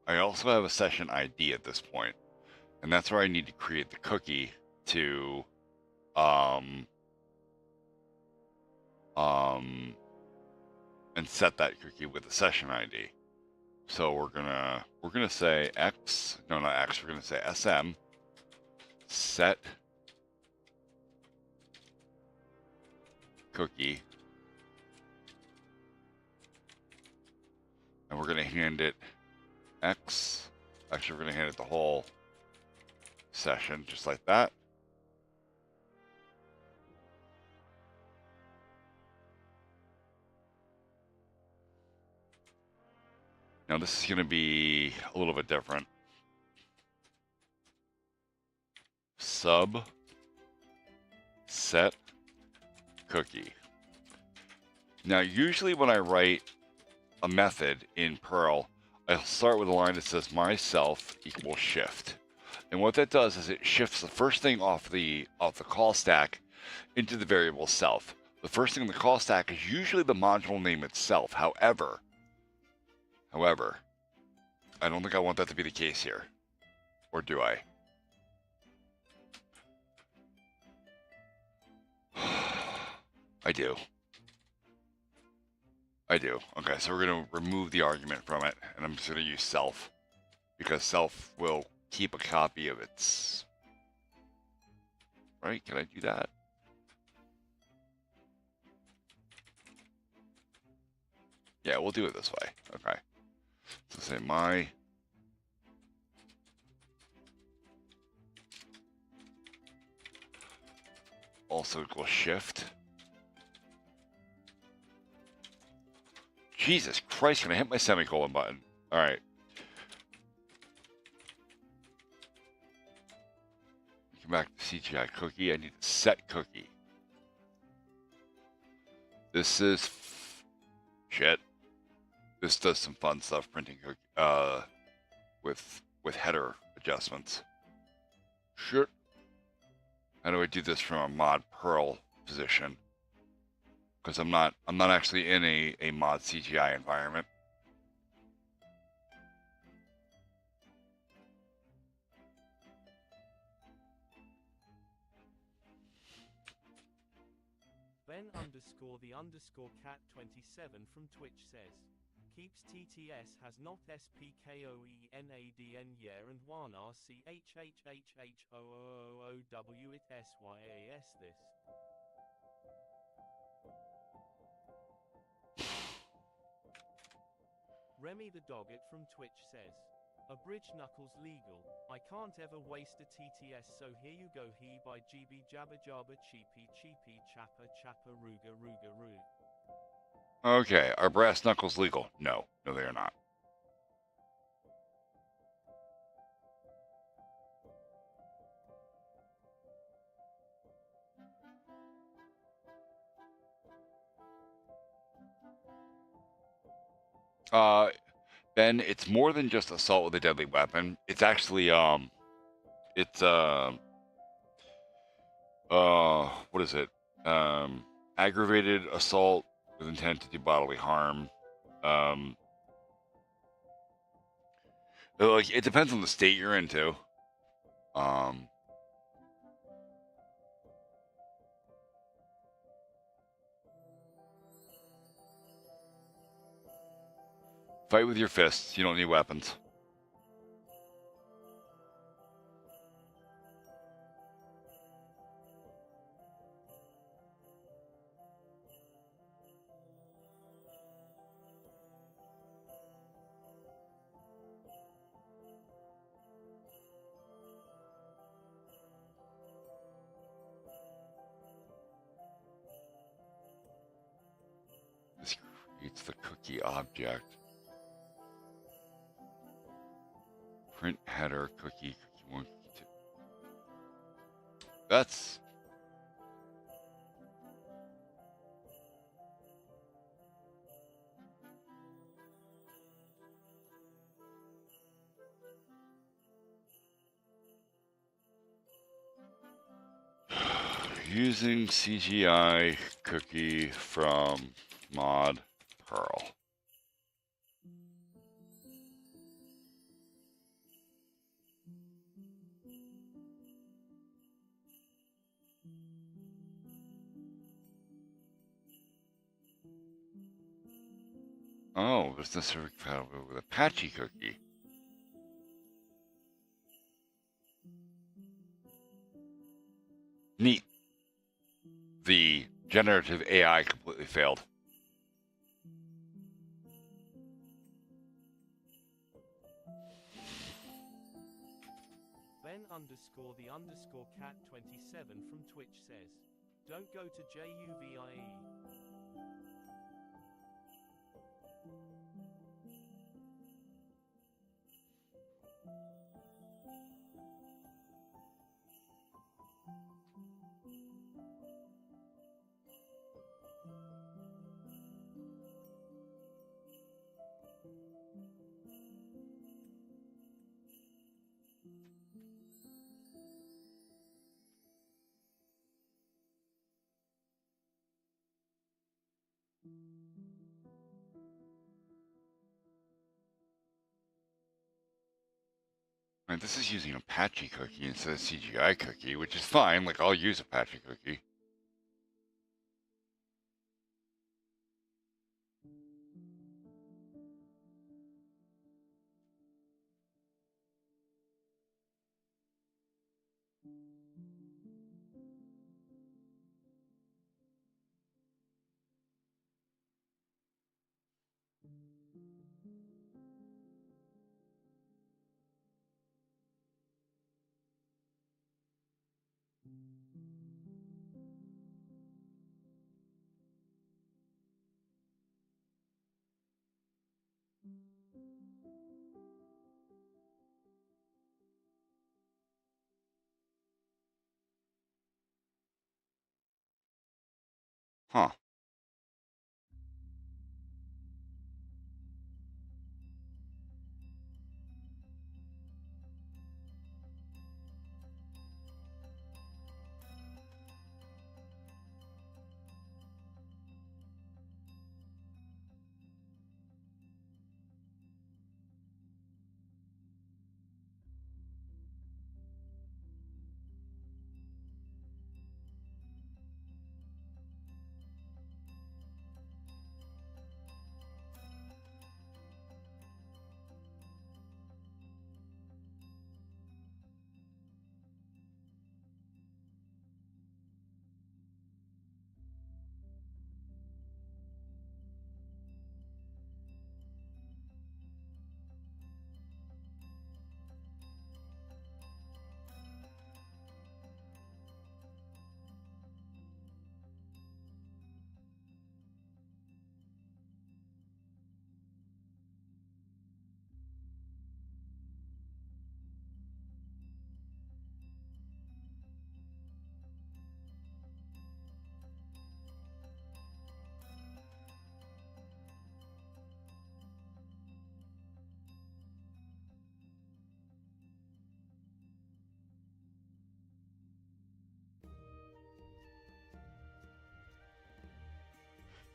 Speaker 1: I also have a session ID at this point, and that's where I need to create the cookie to and set that cookie with the session ID. So we're gonna say x, no, not x, we're gonna say sm set cookie, and we're gonna hand it x. Actually, we're gonna hand it the whole session, just like that. Now this is going to be a little bit different. Sub set cookie. Now usually when I write a method in Perl, I'll start with a line that says myself equals shift. And what that does is it shifts the first thing off the call stack into the variable self. The first thing in the call stack is usually the module name itself. However, I don't think I want that to be the case here. Or do I? I do. Okay, so we're going to remove the argument from it, and I'm just going to use self. Because self will keep a copy of its... Right? Can I do that? Yeah, we'll do it this way. Okay. So say my also equals shift. Jesus Christ, can I hit my semicolon button? All right. Come back to CGI cookie. I need to set cookie. This is shit. This does some fun stuff, printing cookie, with header adjustments. Shit. How do I do this from a mod Perl position? Because I'm not actually in a mod CGI environment.
Speaker 3: Ben_the_cat27 from Twitch says, Keeps TTS has not SPKOENADN year and one RCHHHHOOOOW it SYAS this. Remy the Doggett from Twitch says, A bridge knuckles legal. I can't ever waste a TTS, so here you go. He by GB jabba jabba cheapy cheapy chappa chappa ruga ruga roo.
Speaker 1: Okay, are brass knuckles legal? No, no, they are not. Ben, it's more than just assault with a deadly weapon. It's actually it's what is it? Aggravated assault with intent to do bodily harm. Like it depends on the state you're into. Fight with your fists. You don't need weapons. This creates the cookie object. Print header cookie 1, cookie 2. That's using CGI cookie from mod Perl. Oh, it's necessarily compatible with Apache cookie. Neat. The generative AI completely failed.
Speaker 3: Ben underscore the underscore cat 27 from Twitch says, don't go to JUVIE.
Speaker 1: Right, this is using Apache cookie instead of CGI cookie, which is fine. Like, I'll use Apache cookie. Huh.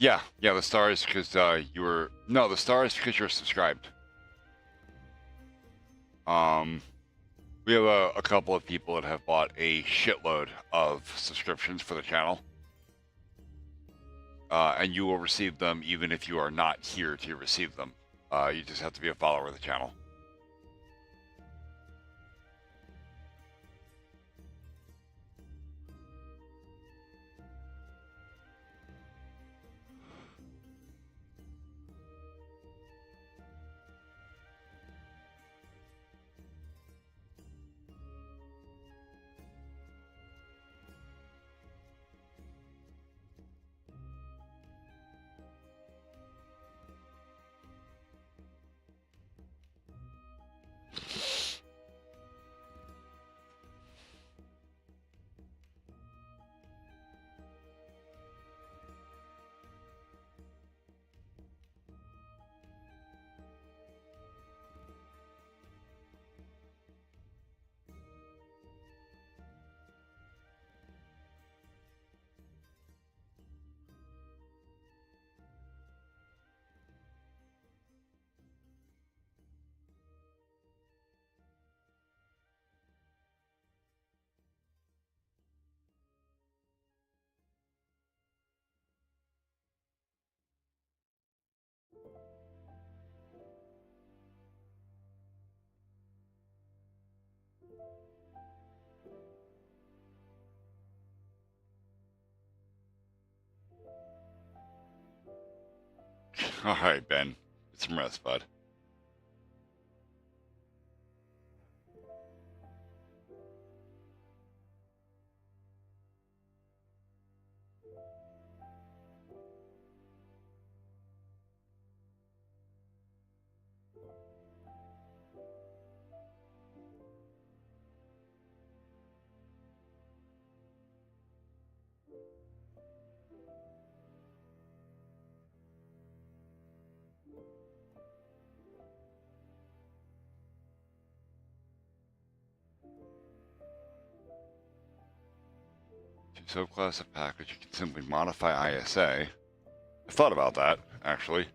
Speaker 1: Yeah, the star is because the star is because you're subscribed. We have a couple of people that have bought a shitload of subscriptions for the channel. And you will receive them even if you are not here to receive them. You just have to be a follower of the channel. All right, Ben. Get some rest, bud. To subclass a package, you can simply modify ISA. I thought about that, actually.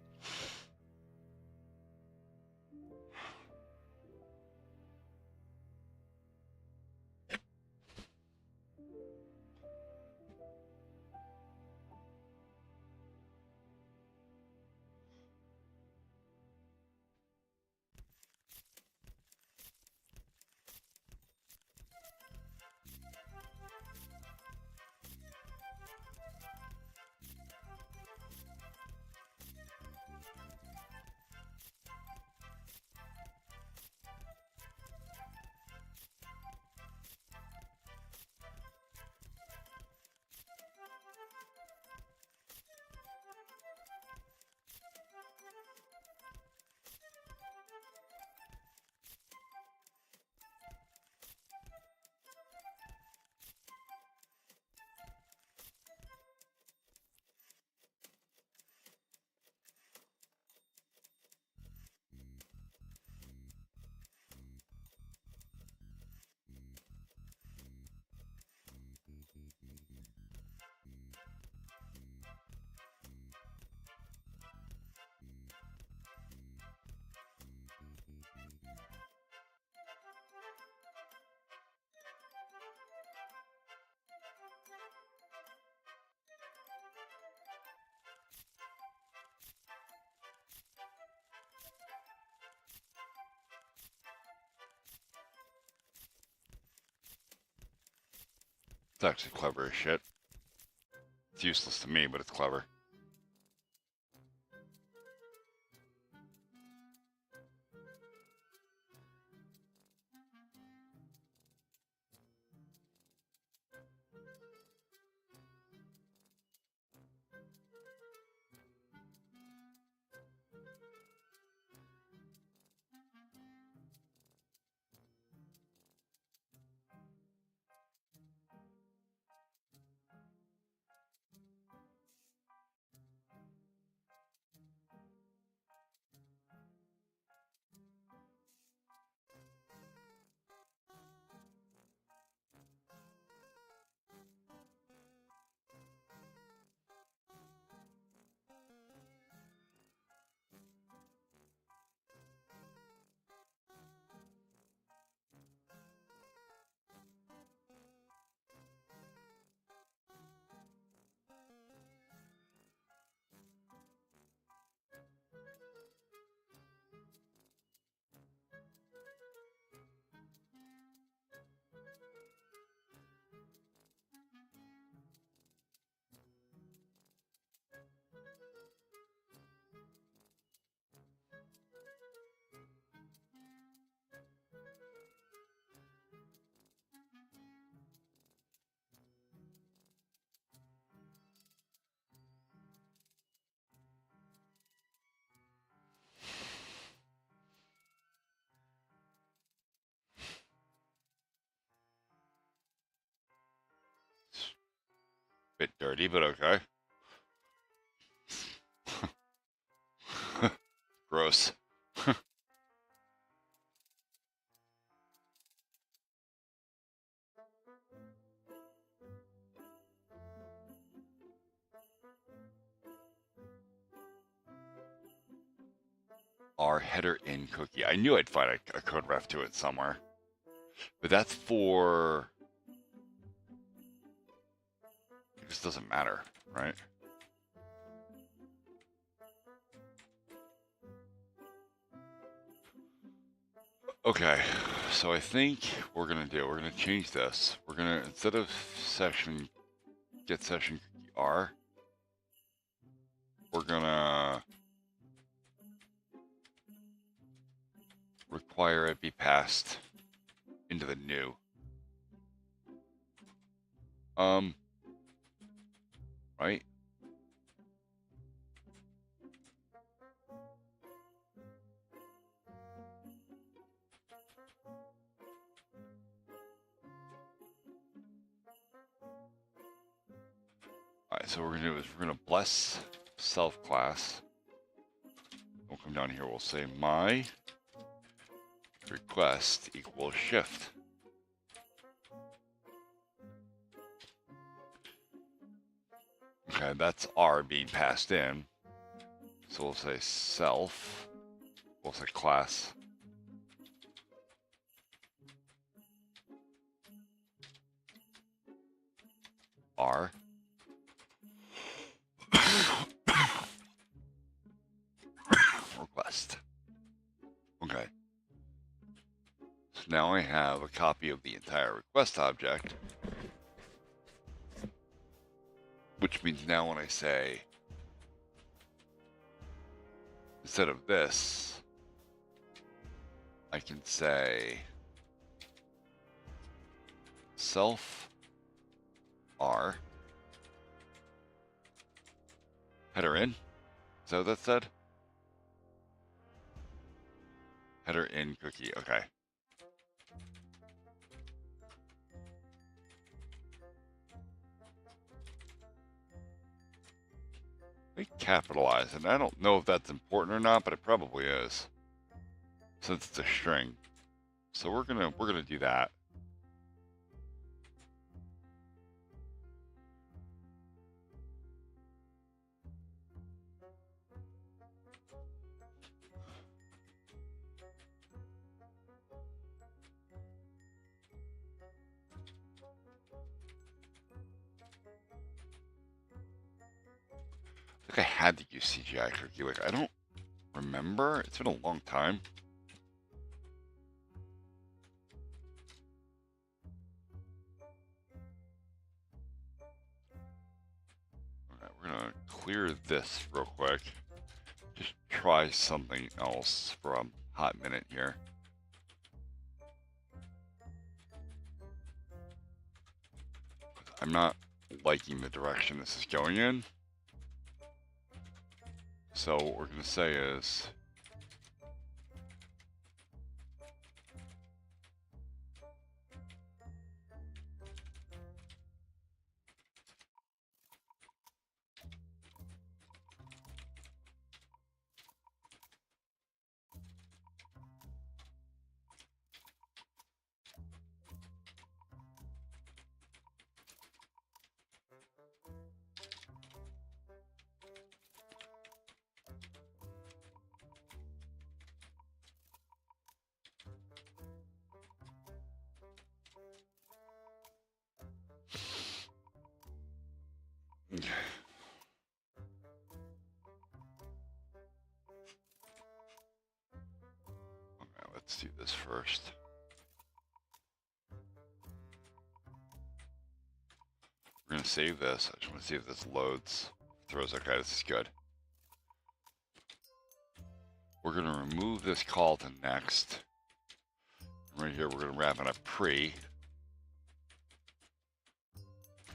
Speaker 1: It's actually clever as shit. It's useless to me, but it's clever. Bit dirty, but okay. Gross. Our header in cookie. I knew I'd find a code ref to it somewhere. But that's for... This doesn't matter, right? Okay, so I think we're gonna change this. We're gonna, instead of session, get session cookie R, we're gonna require it be passed into the new. Right? Alright, so what we're gonna do is we're gonna bless self class. We'll come down here, we'll say my request equals shift. Okay, that's R being passed in. So we'll say self, we'll say class. R. Request. Okay. So now I have a copy of the entire request object. Which means now when I say, instead of this, I can say self R header in. Is that what that said? Header in cookie. Okay. They capitalize it. I don't know if that's important or not, but it probably is, since it's a string. So we're gonna do that. I think I had to use CGI cookie. Like, I don't remember. It's been a long time. Alright, we're gonna clear this real quick. Just try something else for a hot minute here. I'm not liking the direction this is going in. So what we're going to say is let's do this first. We're going to save this. I just want to see if this loads. Throws. Okay, this is good. We're going to remove this call to next. Right here, we're going to wrap in a pre.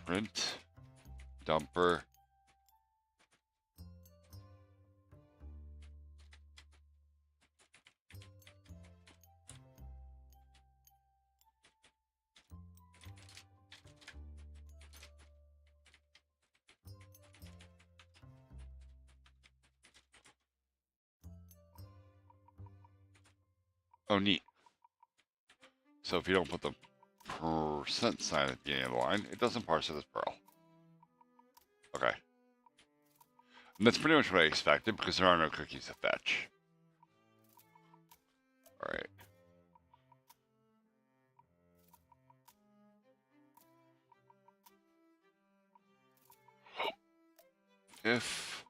Speaker 1: Print. Dumper. Oh, neat. So if you don't put the percent sign at the end of the line, it doesn't parse it as Perl. Okay. And that's pretty much what I expected because there are no cookies to fetch. Alright. If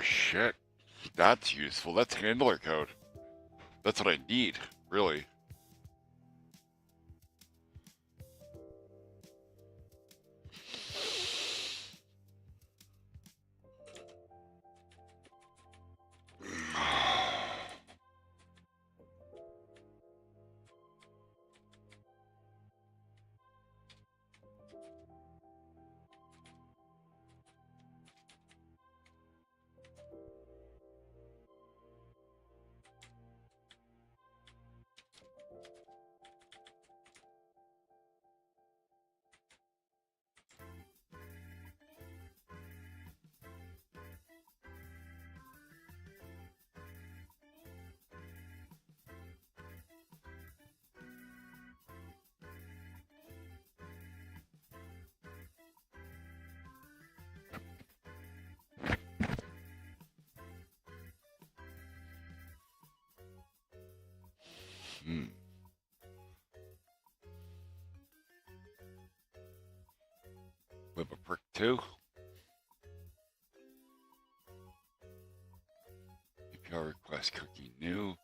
Speaker 1: shit. That's useful. That's handler code. That's what I need, really. Hmm. Whip a perk 2. APR request cookie new.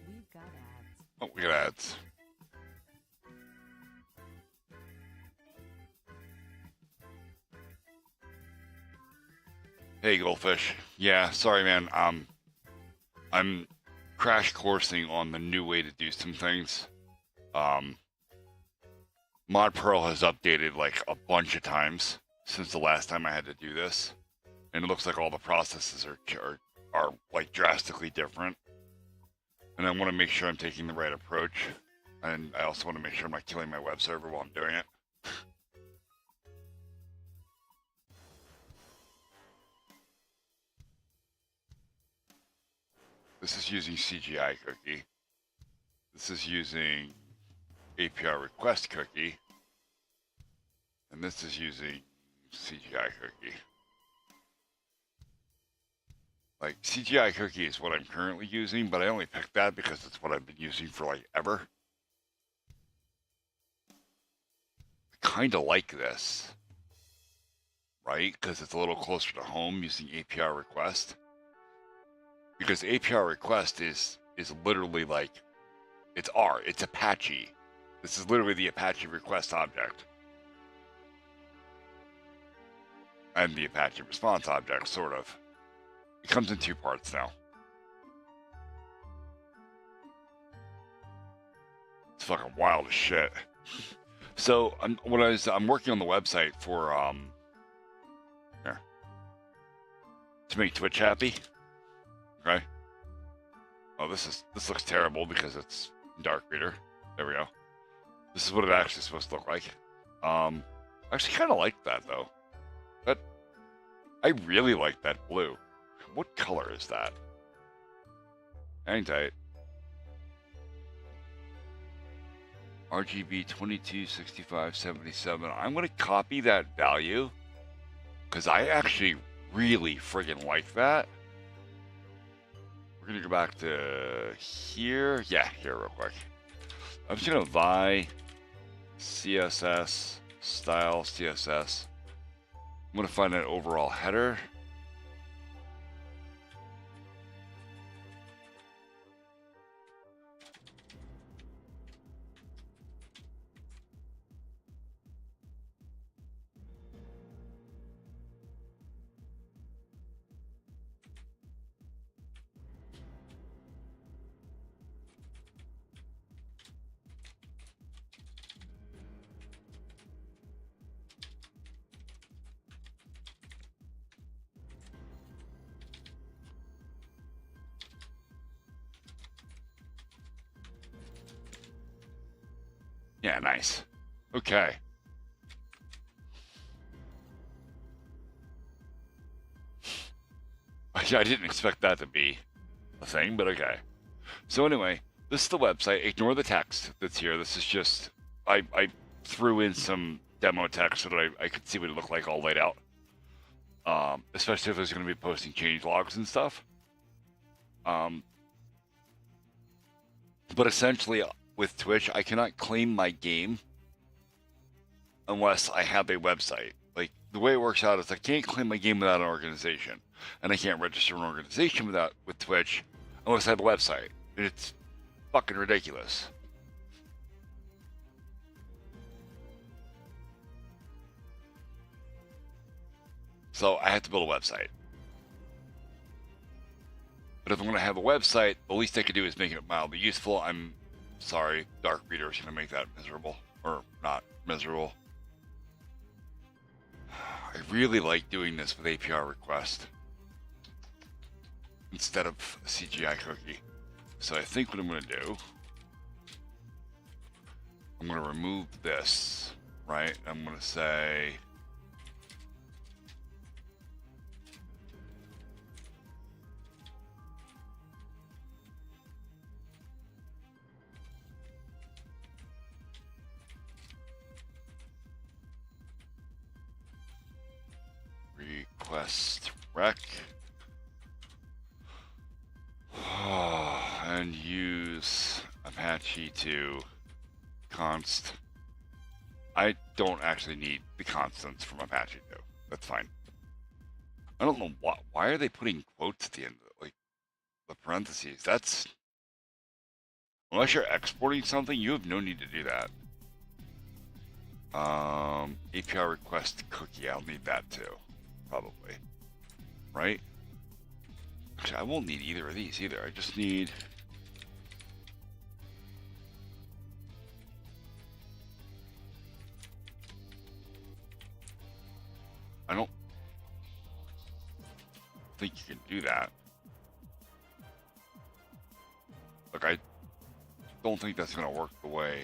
Speaker 2: We've got ads.
Speaker 1: Oh, we got ads. Hey, Goldfish. Yeah, sorry, man. I'm crash coursing on the new way to do some things. Mod Pearl has updated like a bunch of times since the last time I had to do this, and it looks like all the processes are like drastically different. And I want to make sure I'm taking the right approach, and I also want to make sure I'm not killing my web server while I'm doing it. This is using CGI cookie. This is using APR request cookie. And this is using CGI cookie. Like, CGI cookie is what I'm currently using, but I only picked that because it's what I've been using for like ever. I kind of like this, right? Because it's a little closer to home using APR request. Because APR request is literally like, it's R, it's Apache. This is literally the Apache request object. And the Apache response object, sort of. It comes in 2 parts now. It's fucking wild as shit. So I'm working on the website for here, to make Twitch happy. Okay. Oh, this looks terrible because it's dark reader. There we go. This is what it actually is supposed to look like. I actually kind of like that though. But I really like that blue. What color is that? Hang tight. RGB 22, 65, 77. I'm going to copy that value because I actually really friggin' like that. We're going to go back to here. Yeah, here real quick. I'm just going to buy CSS, style CSS. I'm going to find an overall header. Yeah, nice. Okay. I didn't expect that to be a thing, but okay. So anyway, this is the website. Ignore the text that's here. This is just, I threw in some demo text so that I could see what it looked like all laid out. Especially if I was going to be posting change logs and stuff. But essentially, with Twitch, I cannot claim my game unless I have a website. Like, the way it works out is I can't claim my game without an organization, and I can't register an organization with Twitch unless I have a website. It's fucking ridiculous. So I have to build a website. But if I'm going to have a website, the least I could do is make it mildly useful. I'm sorry, Dark Reader is going to make that miserable. Or not miserable. I really like doing this with API request instead of a CGI cookie. So I think what I'm going to do, I'm going to remove this, right? I'm going to say request rec and use Apache to const. I don't actually need the constants from Apache though. That's fine. I don't know why are they putting quotes at the end of it, like the parentheses. That's unless you're exporting something, you have no need to do that. API request cookie, I'll need that too, probably. Right? Actually, I won't need either of these either. I just need I don't think you can do that. Look, I don't think that's going to work the way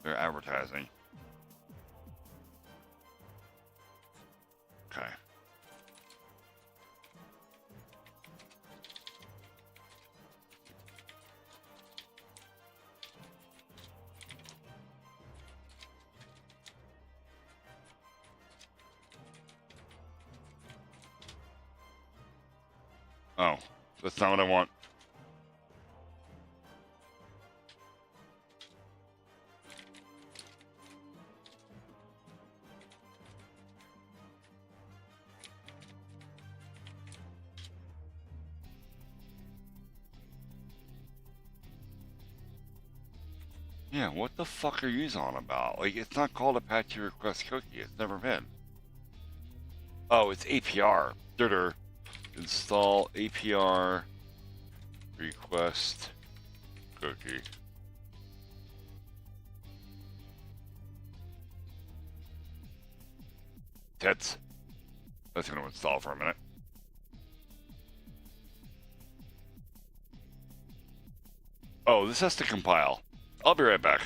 Speaker 1: they're advertising. Okay. Oh, that's not what I want. Yeah, what the fuck are you on about? Like, it's not called Apache request cookie. It's never been. Oh, it's APR. Dirt. Install APR request cookie. Tits. That's going to install for a minute. Oh, this has to compile. I'll be right back.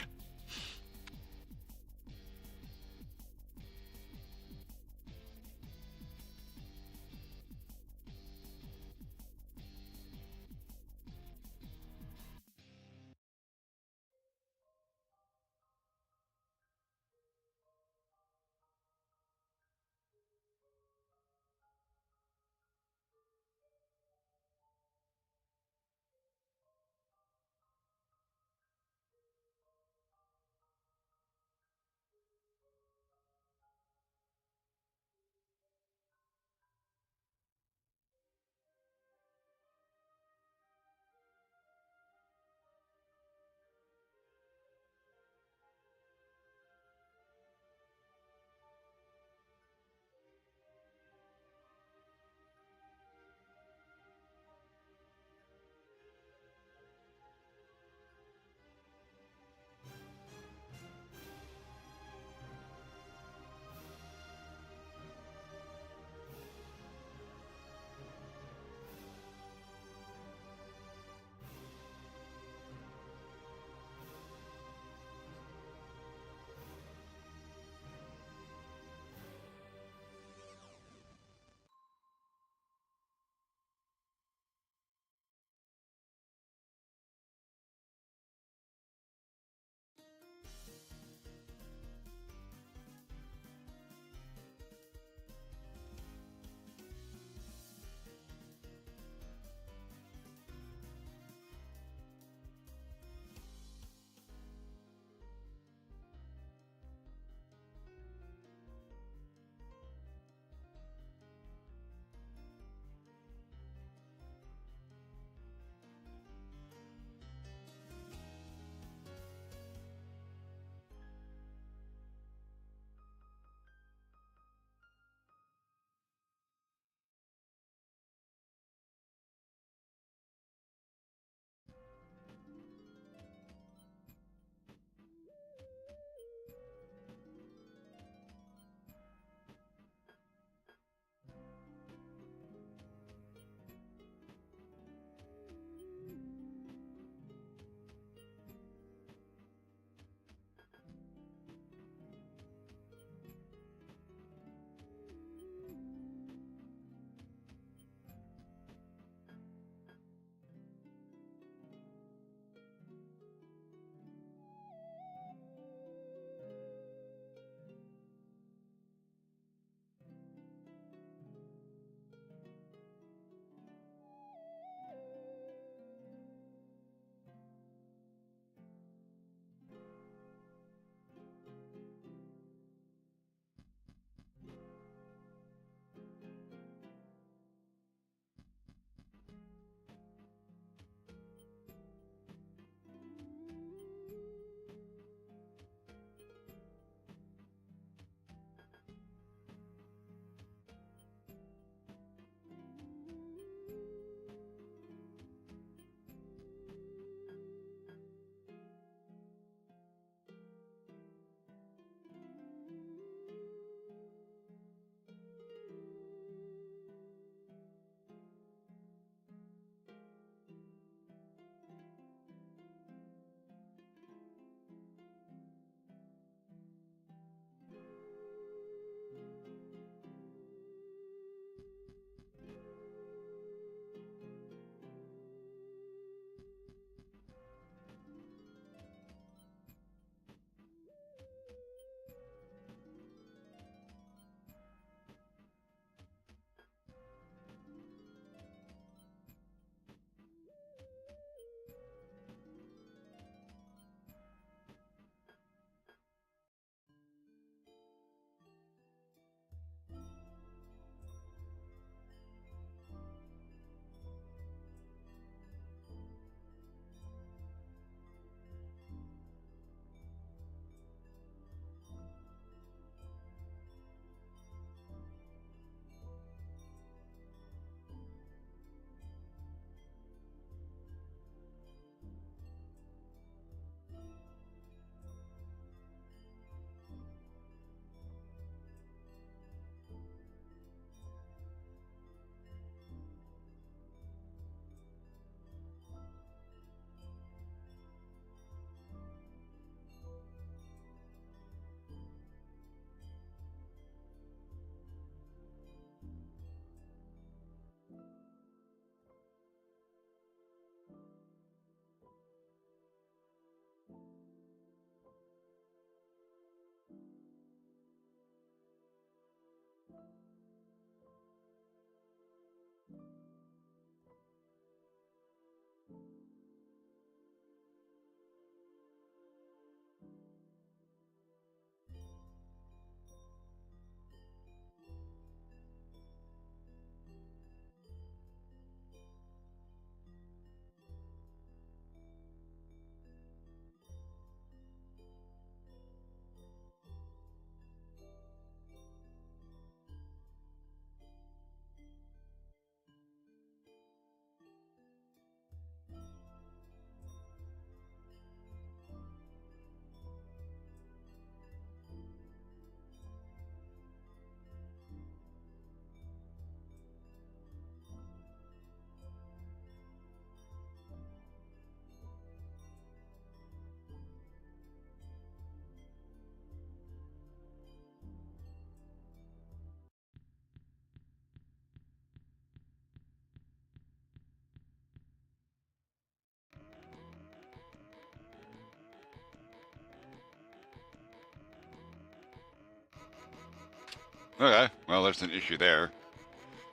Speaker 1: Okay, well, there's an issue there.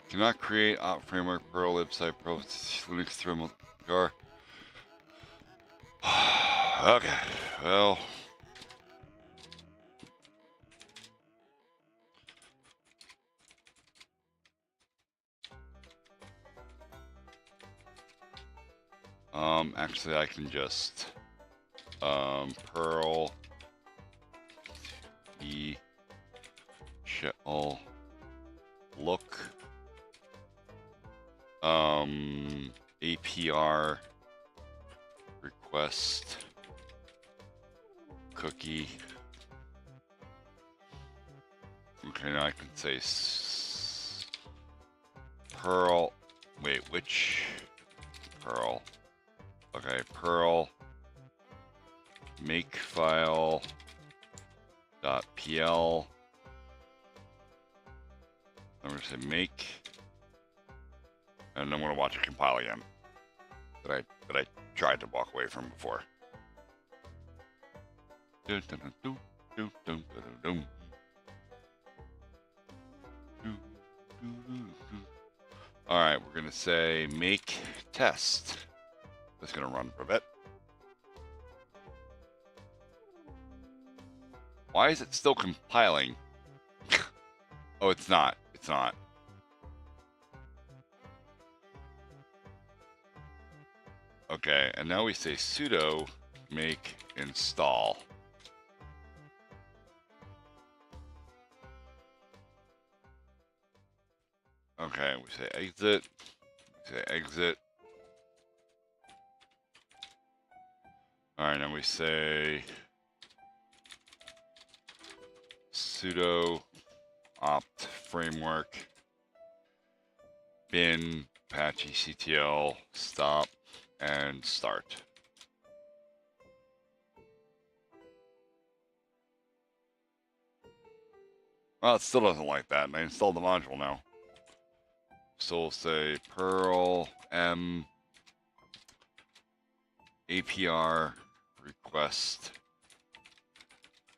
Speaker 1: Cannot create op framework, Perl, libsite, Perl, Linux, thermal, jar. Okay, well. Actually, I can just, Perl, e, shell, look, APR, request, cookie. Okay, now I can say Perl, wait, which Perl? Okay, Perl, makefile dot pl. I'm gonna say make, and I'm gonna watch it compile again. That I tried to walk away from before. Dun, dun, dun, dun, dun, dun, dun, dun. All right, we're gonna say make test. That's gonna run for a bit. Why is it still compiling? Oh, it's not. It's not. Okay, and now we say sudo make install. Okay, we say exit. We say exit. All right, now we say sudo opt framework bin Apache CTL stop and start. Well, it still doesn't like that, and I installed the module now. So we'll say Perl M APR request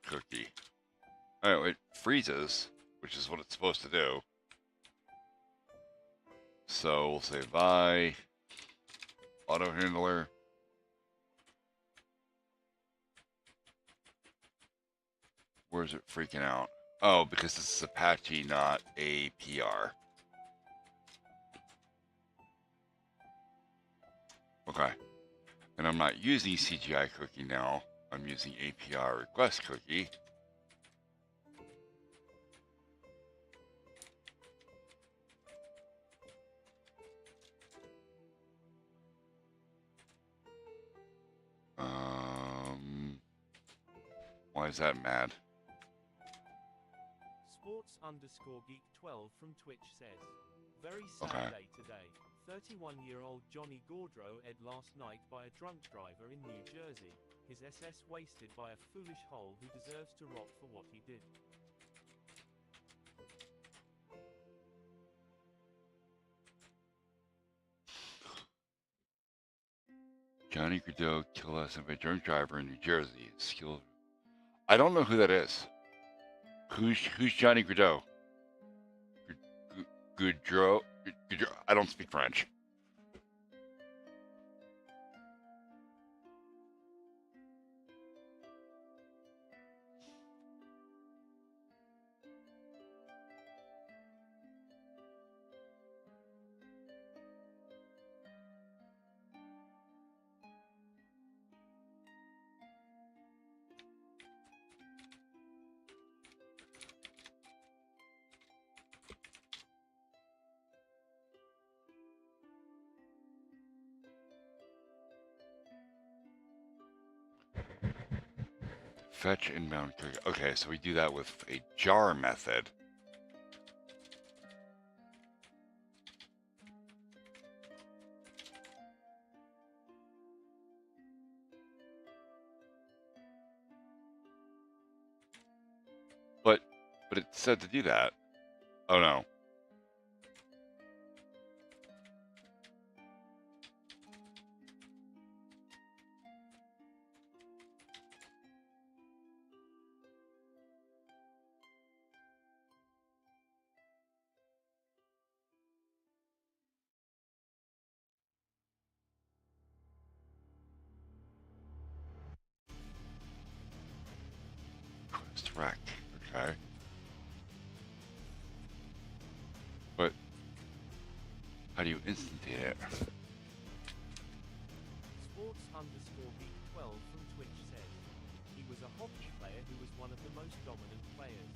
Speaker 1: cookie. Oh, it freezes, which is what it's supposed to do. So we'll say vi auto handler. Where's it freaking out? Oh, because this is Apache, not APR. Okay. And I'm not using CGI cookie now. I'm using APR request cookie. Why is that mad?
Speaker 3: Sports_geek12 from Twitch says, very sad day today. 31-year-old Johnny Gaudreau ed last night by a drunk driver in New Jersey. His SS wasted by a foolish hole who deserves to rot for what he did.
Speaker 1: Johnny Gaudreau killed us by a drunk driver in New Jersey. Skill. I don't know who that is. Who's Johnny Gaudreau? Gaudreau? I don't speak French. Fetch inbound cookie. Okay, so we do that with a jar method. But it said to do that. Oh no. Direct. Okay. But how do you instantate it?
Speaker 3: Sports_Geek12 from Twitch says, he was a hockey player who was one of the most dominant players.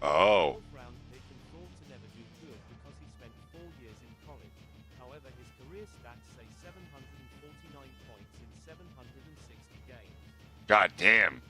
Speaker 1: Oh.
Speaker 3: Fourth round pick and thought to never do good because he spent 4 years in college. However, his career stats say 749 points in 760 games.
Speaker 1: God damn.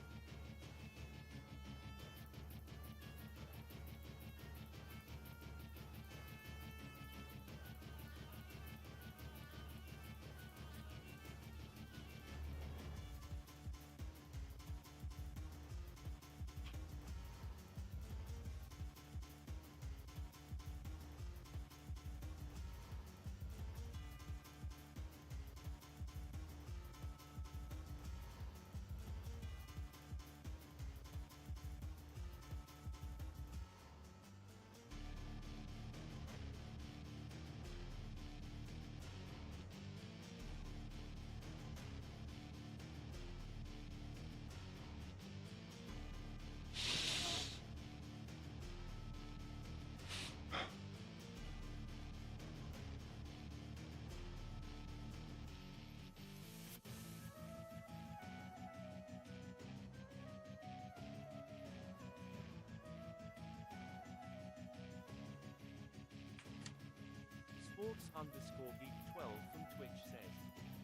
Speaker 3: Sports_Geek12 from Twitch says,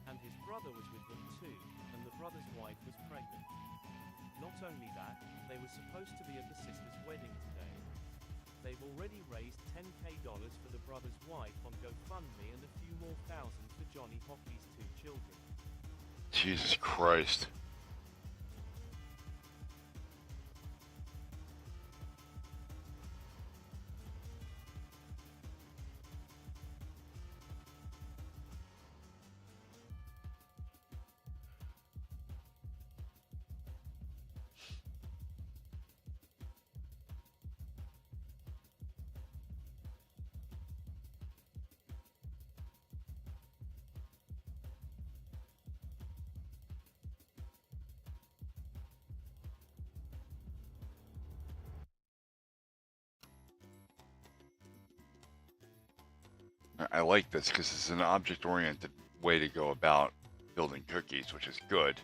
Speaker 3: and his brother was with them too, and the brother's wife was pregnant. Not only that, they were supposed to be at the sister's wedding today. They've already raised $10K for the brother's wife on GoFundMe and a few more thousand for Johnny Hockey's 2 children.
Speaker 1: Jesus Christ. I like this because it's an object-oriented way to go about building cookies, which is good.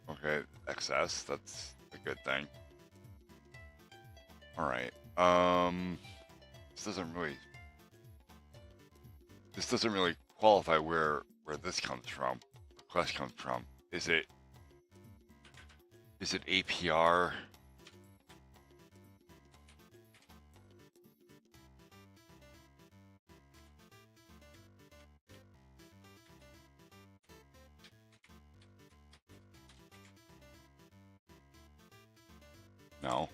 Speaker 1: Okay, excess, that's a good thing. Alright, this doesn't really qualify where this comes from, request comes from. Is it APR? No.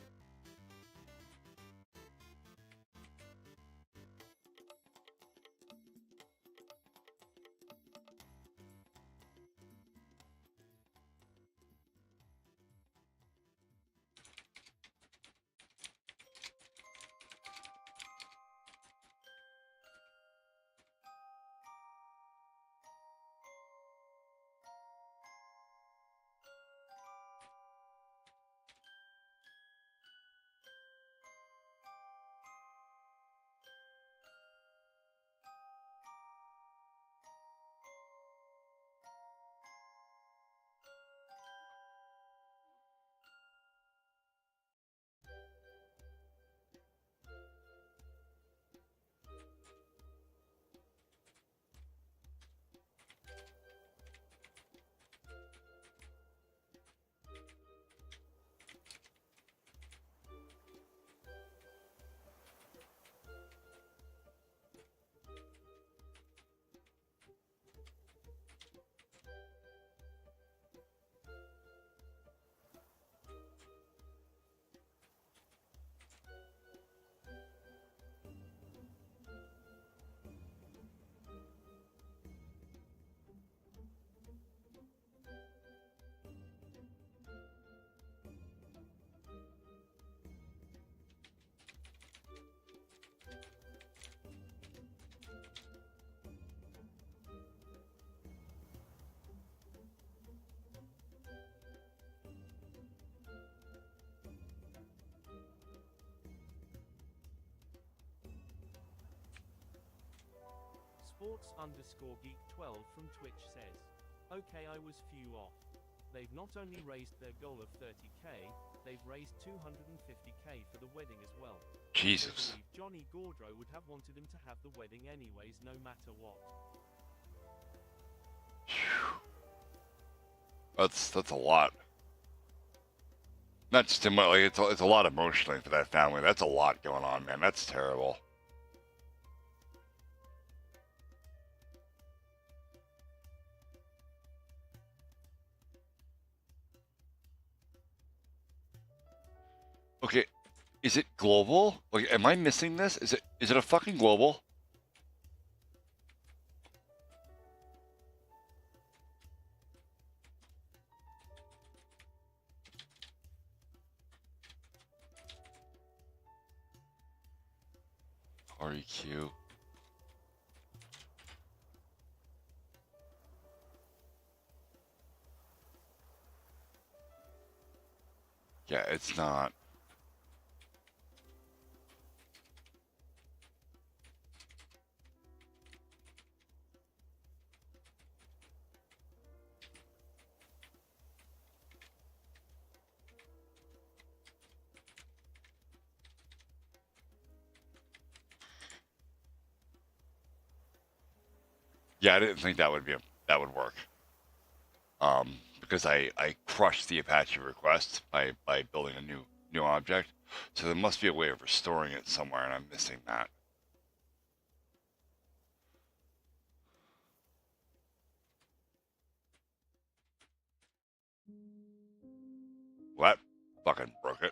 Speaker 3: Sports_Geek12 from Twitch says, okay, I was few off. They've not only raised their goal of 30k, they've raised 250k for the wedding as well.
Speaker 1: Jesus.
Speaker 3: I believe Johnny Gaudreau would have wanted him to have the wedding anyways, no matter what.
Speaker 1: That's a lot. Not just like it's a lot emotionally for that family. That's a lot going on, man. That's terrible. Okay, is it global? Like, am I missing this? Is it a fucking global? REQ. Yeah, it's not. Yeah, I didn't think that would work. Because I crushed the Apache request by building a new object. So there must be a way of restoring it somewhere, and I'm missing that. Well, that fucking broke it.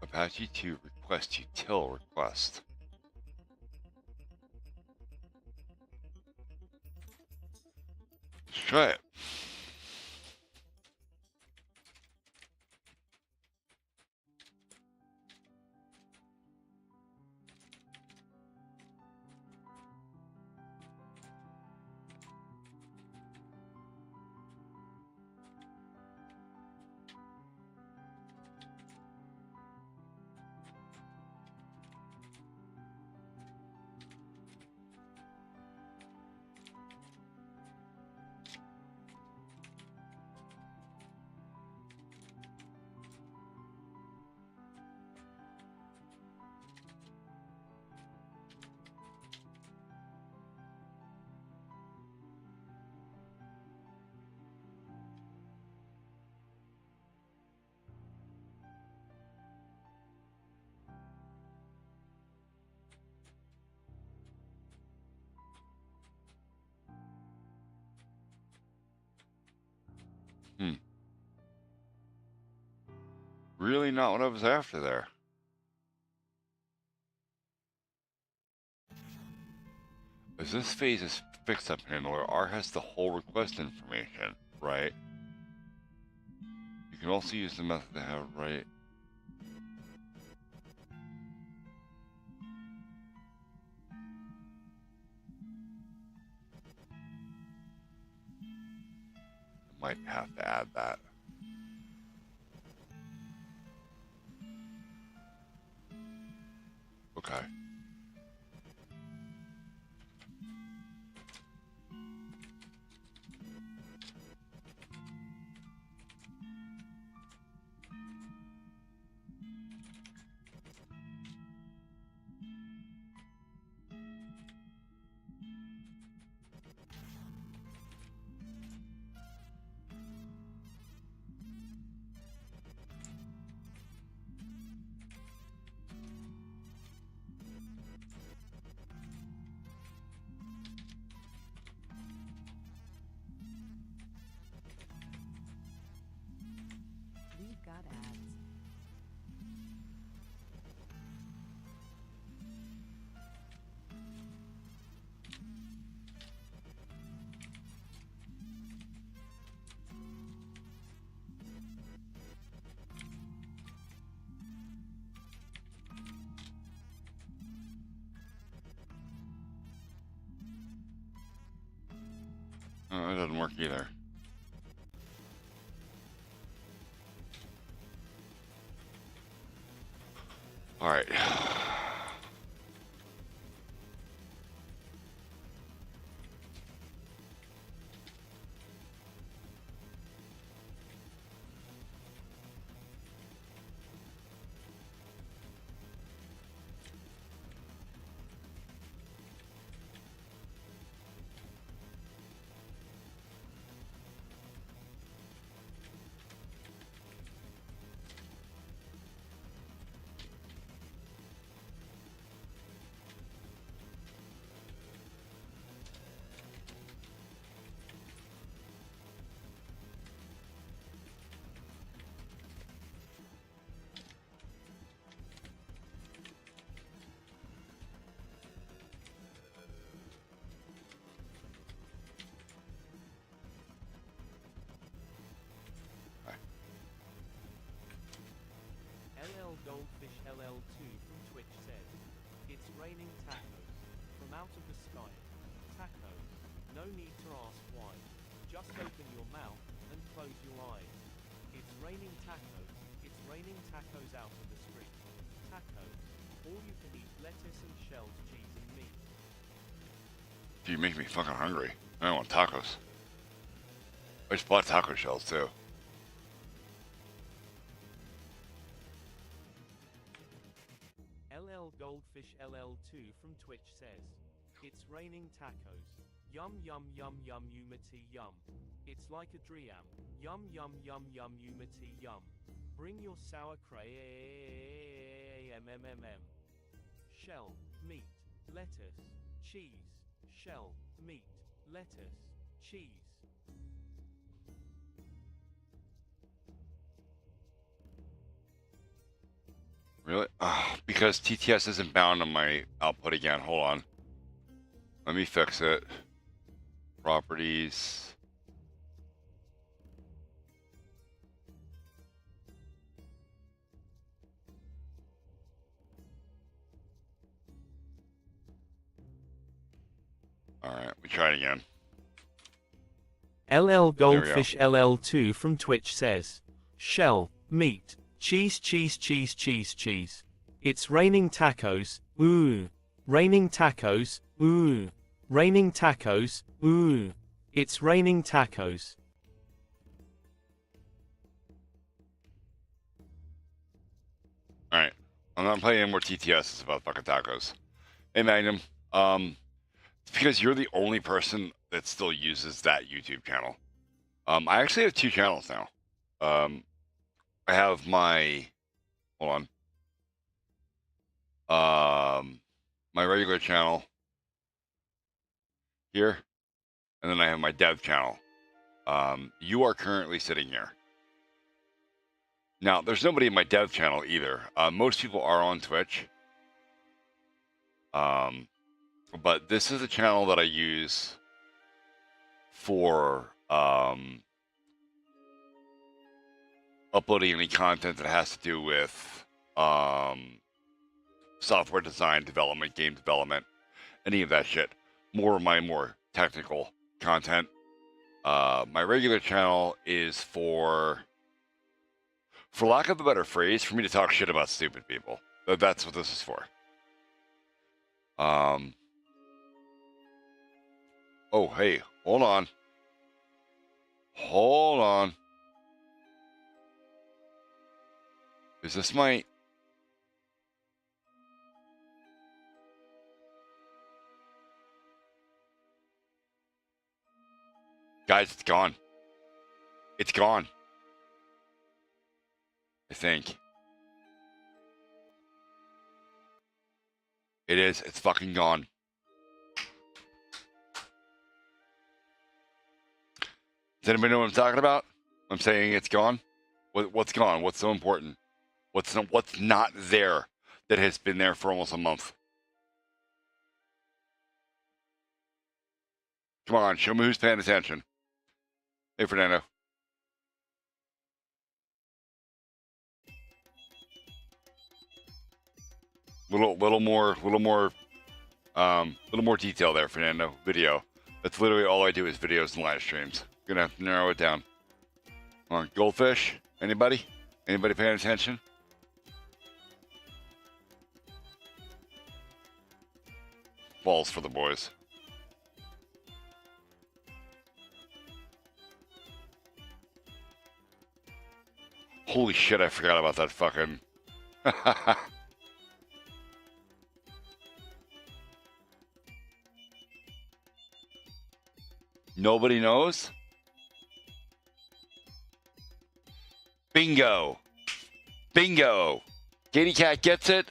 Speaker 1: Apache 2 request util request. Let's try it. really not what I was after there. As this phase is fixed up handler, R has the whole request information, right? You can also use the method to have right. I might have to add that. Okay.
Speaker 2: We've got ads.
Speaker 1: Oh, it doesn't work either. All right.
Speaker 3: LL Goldfish LL2 from Twitch says, it's raining tacos. From out of the sky. Tacos. No need to ask why. Just open your mouth and close your eyes. It's raining tacos. It's raining tacos out of the street. Tacos. All you can eat lettuce and shells, cheese and meat.
Speaker 1: You make me fucking hungry. I want tacos. I just bought taco shells too.
Speaker 3: LL Goldfish LL2 from Twitch says, it's raining tacos. Yum yum yum yum umity yum. It's like a dream. Yum yum yum yum umity yum. Bring your sour cream. Shell, meat, lettuce, cheese. Shell, meat, lettuce, cheese.
Speaker 1: Really? Because TTS isn't bound on my output again. Hold on. Let me fix it. Properties. All right, we try it again.
Speaker 3: LL Goldfish LL2 from Twitch says, shell, meat, cheese cheese cheese cheese cheese. It's raining tacos, ooh. Raining tacos, ooh. Raining tacos, ooh. It's raining tacos.
Speaker 1: All right, I'm not playing any more TTS. It's about fucking tacos. Hey Magnum, it's because you're the only person that still uses that YouTube channel. I actually have two channels now. I have my, hold on, my regular channel here, and then I have my dev channel. You are currently sitting here. Now, there's nobody in my dev channel either. Most people are on Twitch. But this is a channel that I use for uploading any content that has to do with software design, development, game development, any of that shit. More of my more technical content. My regular channel is for lack of a better phrase, for me to talk shit about stupid people. That's what this is for. Oh, hey, hold on. Hold on. Is this my... Guys, it's gone. It's gone. I think. It is. It's fucking gone. Does anybody know what I'm talking about? I'm saying it's gone. What's gone? What's so important? What's not there that has been there for almost a month? Come on, show me who's paying attention. Hey, Fernando. Little more detail there, Fernando. Video. That's literally all I do is videos and live streams. Gonna have to narrow it down. Come on, goldfish. Anybody? Anybody paying attention? Balls for the boys. Holy shit, I forgot about that fucking... Nobody knows? Bingo! Bingo! Katie Cat gets it?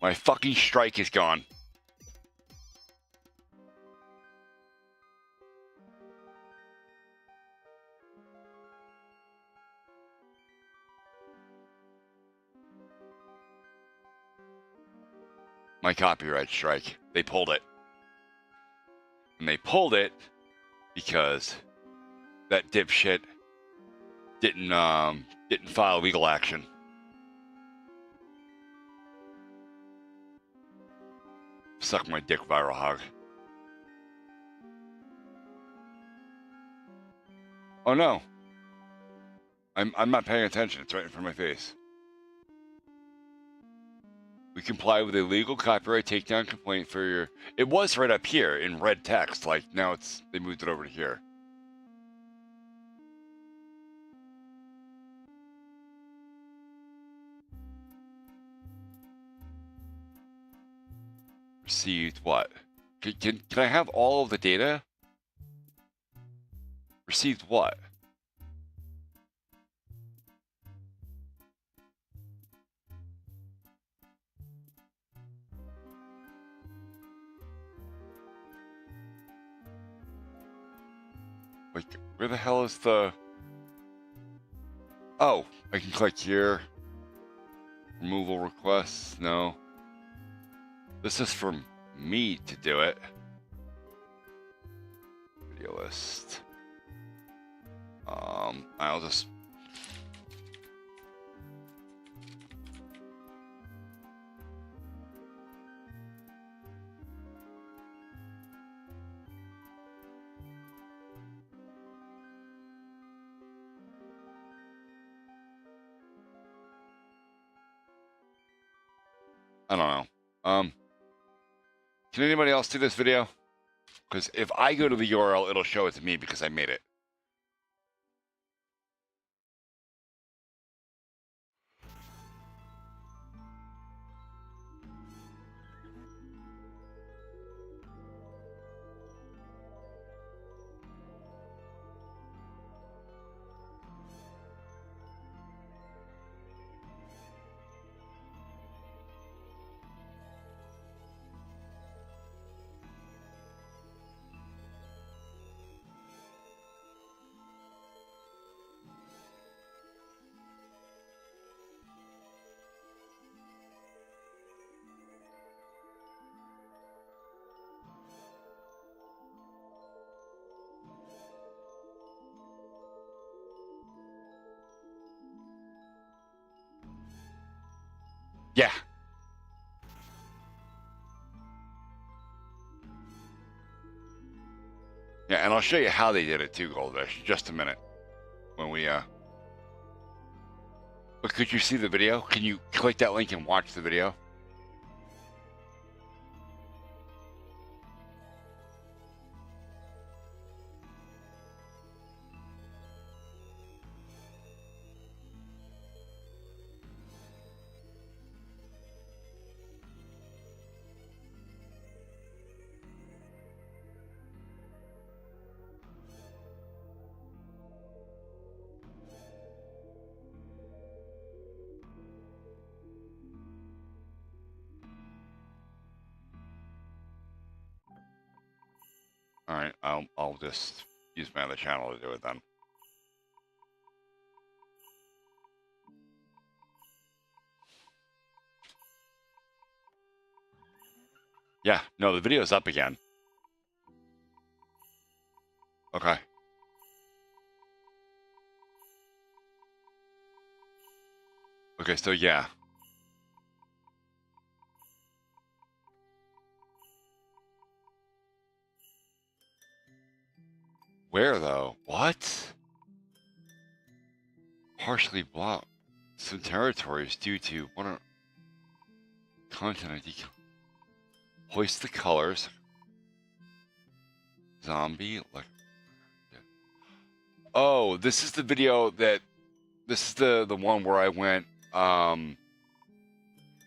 Speaker 1: My fucking strike is gone. My copyright strike. They pulled it. And they pulled it because that dipshit didn't file legal action. Suck my dick, viral hog. Oh no. I'm not paying attention. It's right in front of my face. We comply with a legal copyright takedown complaint for your... It was right up here in red text. Like, now they moved it over to here. Received what? Can I have all of the data? Received what? Like, where the hell is the... Oh, I can click here. Removal requests, no. This is for me to do it. Video list. I'll just... I don't know. Can anybody else see this video? Because if I go to the URL, it'll show it to me because I made it. Yeah. Yeah, and I'll show you how they did it too, Goldfish. Just a minute. When we But could you see the video? Can you click that link and watch the video? All right, I'll just use my other channel to do it then. Yeah, no, the video's up again. Okay. Okay, so yeah. Where though? What? Partially blocked some territories due to what are content ID. Hoist the colors. Zombie. Like. Oh, this is the video that. This is the one where I went.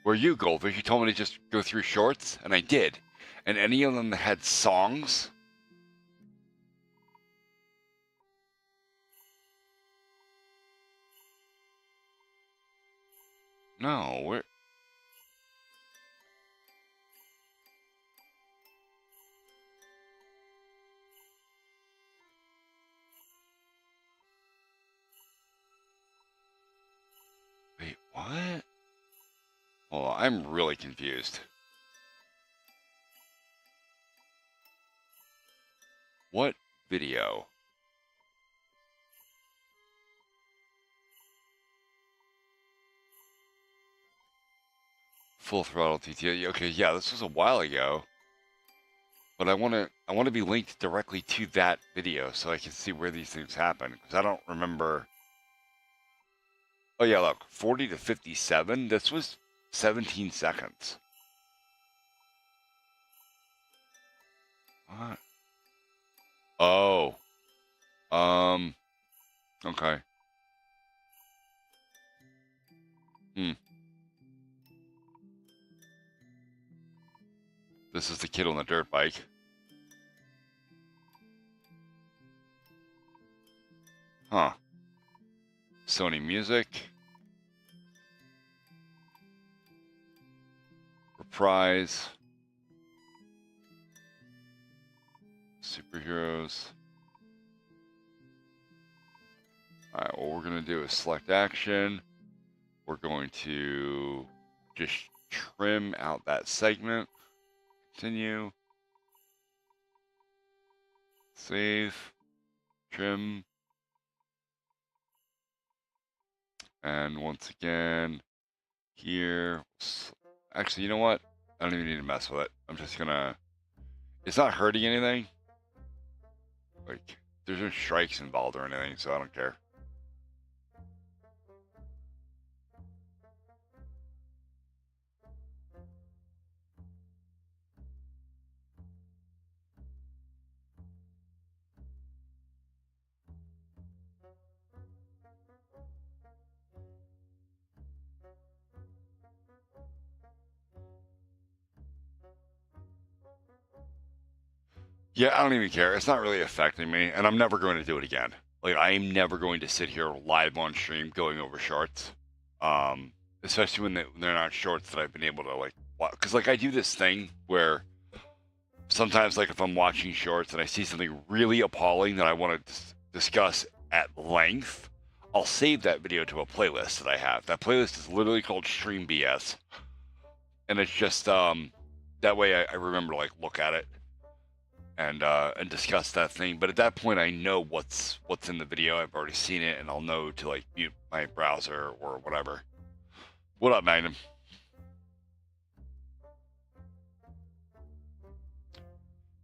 Speaker 1: Where you, Goldfish, you told me to just go through shorts, and I did. And any of them that had songs. No, where? Wait, what? Well, I'm really confused. What video? Full throttle TTS. Okay, yeah, this was a while ago. But I want to be linked directly to that video so I can see where these things happen because I don't remember. Oh yeah, look, 40 to 57. This was 17 seconds. What? Oh. Okay. This is the kid on the dirt bike. Huh. Sony Music. Reprise. Superheroes. Alright, what we're going to do is select action. We're going to just trim out that segment. Continue. Save. Trim. And once again, here. Actually, you know what? I don't even need to mess with it. I'm just gonna. It's not hurting anything. Like, there's no strikes involved or anything, so I don't care. Yeah, I don't even care. It's not really affecting me, and I'm never going to do it again. Like, I am never going to sit here live on stream going over shorts. Especially when they're not shorts that I've been able to, like, watch. Because, like, I do this thing where sometimes, like, if I'm watching shorts and I see something really appalling that I want to discuss at length, I'll save that video to a playlist that I have. That playlist is literally called Stream BS. And it's just, that way I remember to, like, look at it. And discuss that thing. But at that point, I know what's in the video. I've already seen it, and I'll know to like mute my browser or whatever. What up, Magnum?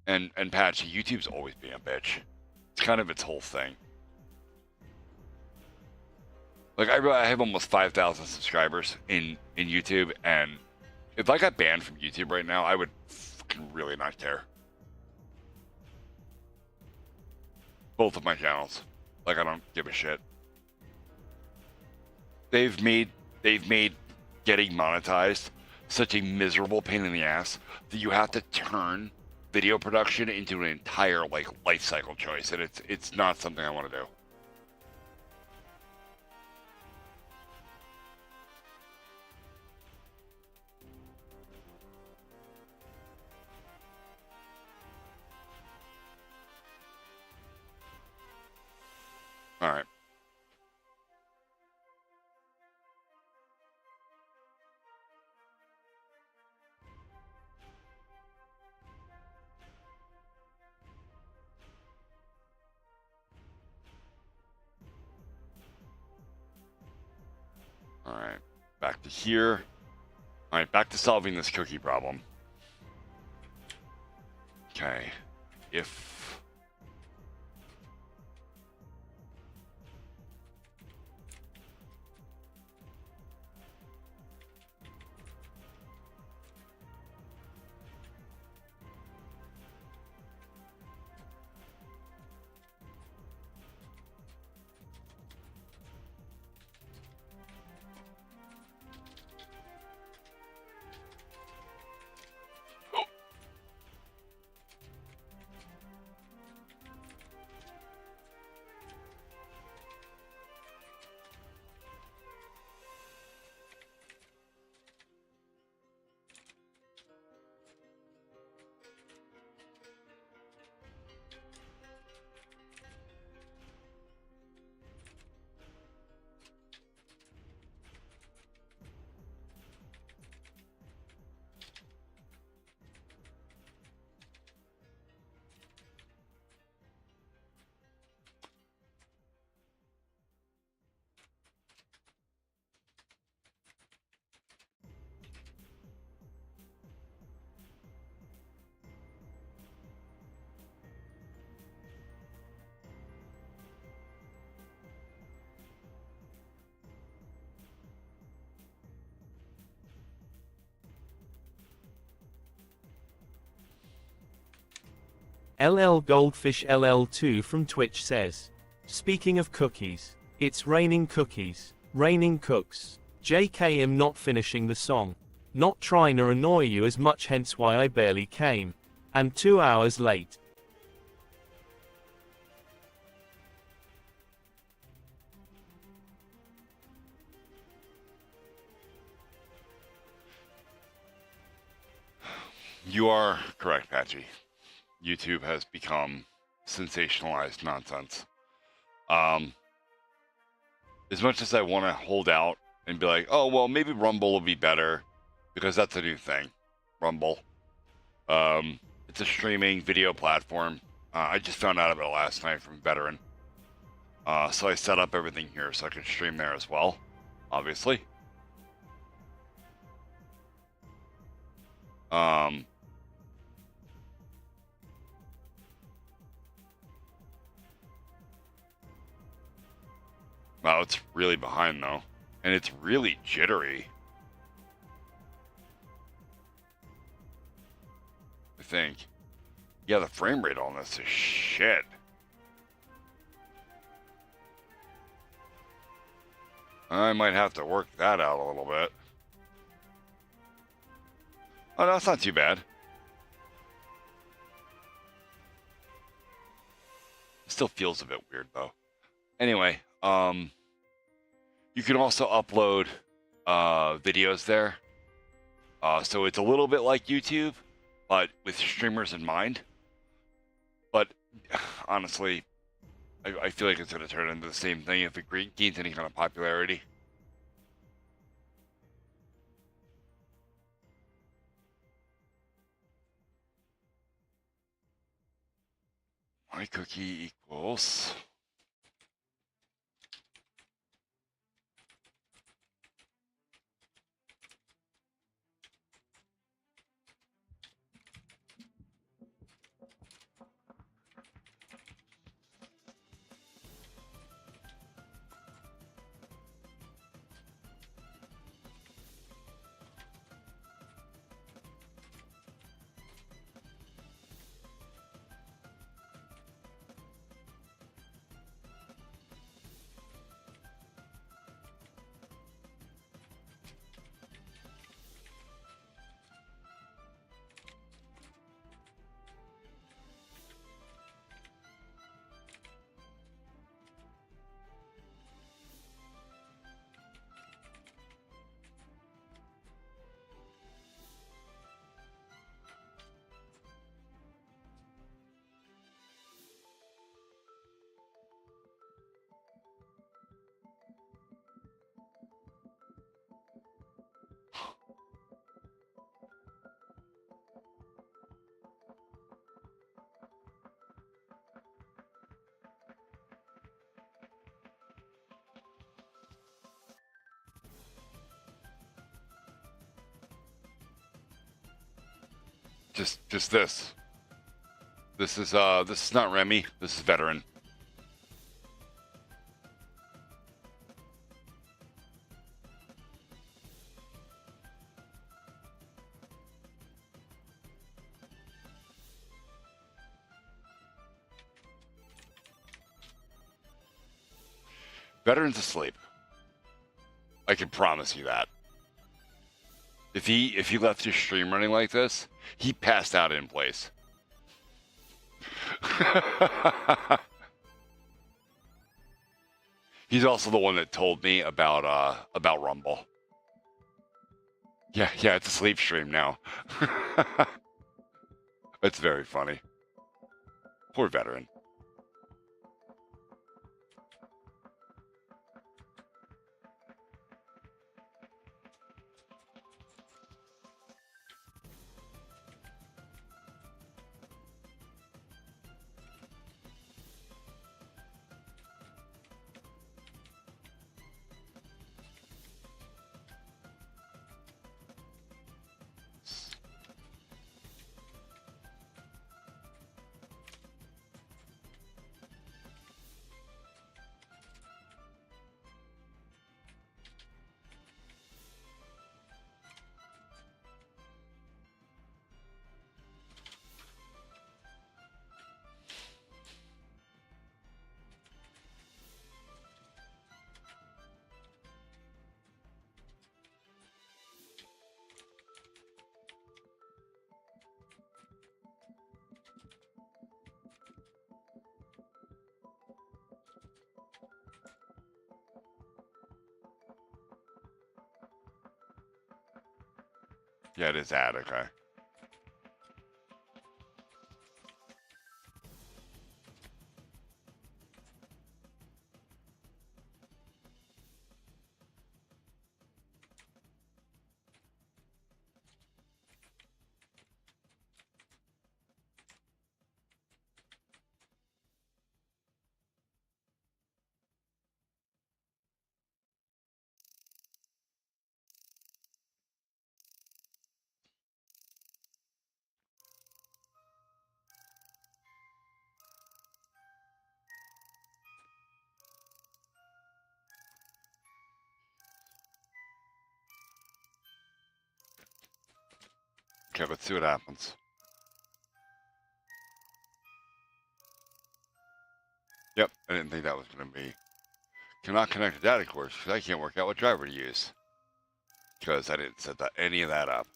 Speaker 1: And Patchy, YouTube's always been a bitch. It's kind of its whole thing. Like I have almost 5,000 subscribers in YouTube, and if I got banned from YouTube right now, I would fucking really not care. Both of my channels, like I don't give a shit. They've made getting monetized such a miserable pain in the ass that you have to turn video production into an entire like life cycle choice, and it's not something I want to do. All right. All right. Back to here. All right, back to solving this cookie problem. Okay. If
Speaker 3: LL Goldfish LL2 from Twitch says, speaking of cookies, it's raining cookies, raining cooks. JK, am not finishing the song. Not trying to annoy you as much, hence why I barely came. And 2 hours late.
Speaker 1: you are correct, Patchy. YouTube has become sensationalized nonsense. As much as I want to hold out and be like, oh, well, maybe Rumble will be better because that's a new thing. Rumble. It's a streaming video platform. I just found out about it last night from Veteran. So I set up everything here so I can stream there as well, obviously. Wow, it's really behind though. And it's really jittery. I think. Yeah, the frame rate on this is shit. I might have to work that out a little bit. Oh, no, it's not too bad. It still feels a bit weird though. Anyway, you can also upload videos there. So it's a little bit like YouTube, but with streamers in mind. But honestly, I feel like it's going to turn into the same thing if it gains any kind of popularity. My cookie equals... Just this. This is not Remy. This is veteran. Veteran's asleep. I can promise you that. If he left his stream running like this, he passed out in place. He's also the one that told me about Rumble. Yeah, it's a sleep stream now. It's very funny. Poor veteran. Yeah, it is ad, okay. Okay, let's see what happens. Yep, I didn't think that was going to be. Cannot connect to data course because I can't work out what driver to use. Because I didn't set any of that up.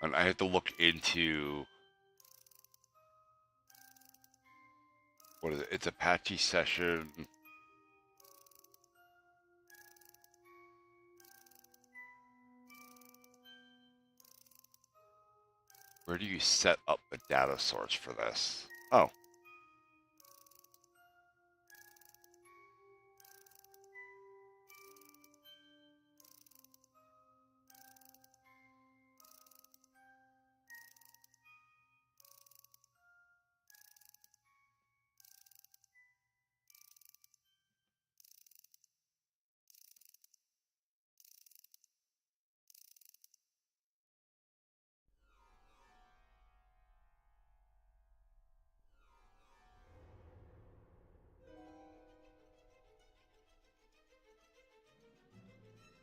Speaker 1: And I have to look into... What is it? It's Apache session. Where do you set up the data source for this? Oh.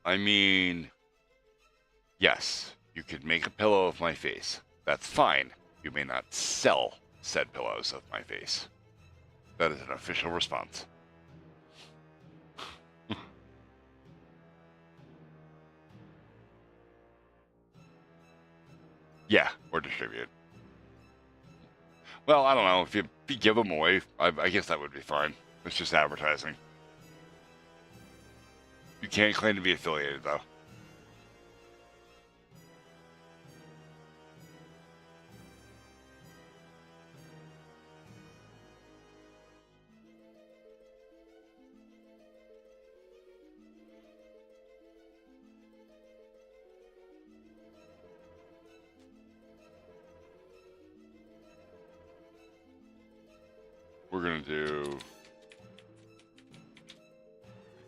Speaker 1: I mean, yes, you could make a pillow of my face. That's fine. You may not sell said pillows of my face. That is an official response. Yeah, or distribute. Well, I don't know. If you give them away, I guess that would be fine. It's just advertising. You can't claim to be affiliated, though. We're going to do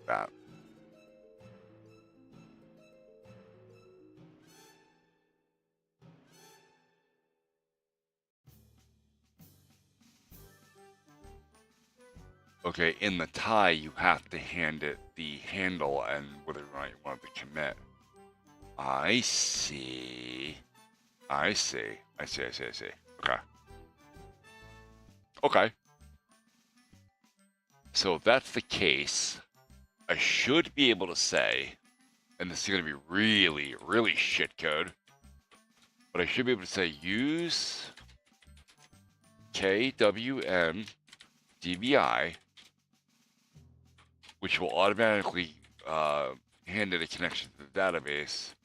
Speaker 1: that. Okay, in the tie, you have to hand it the handle and whether or not you want it to commit. I see. I see. Okay. Okay. So if that's the case, I should be able to say, and this is going to be really, really shit code, but I should be able to say use KWN DBI, which will automatically hand it a connection to the database,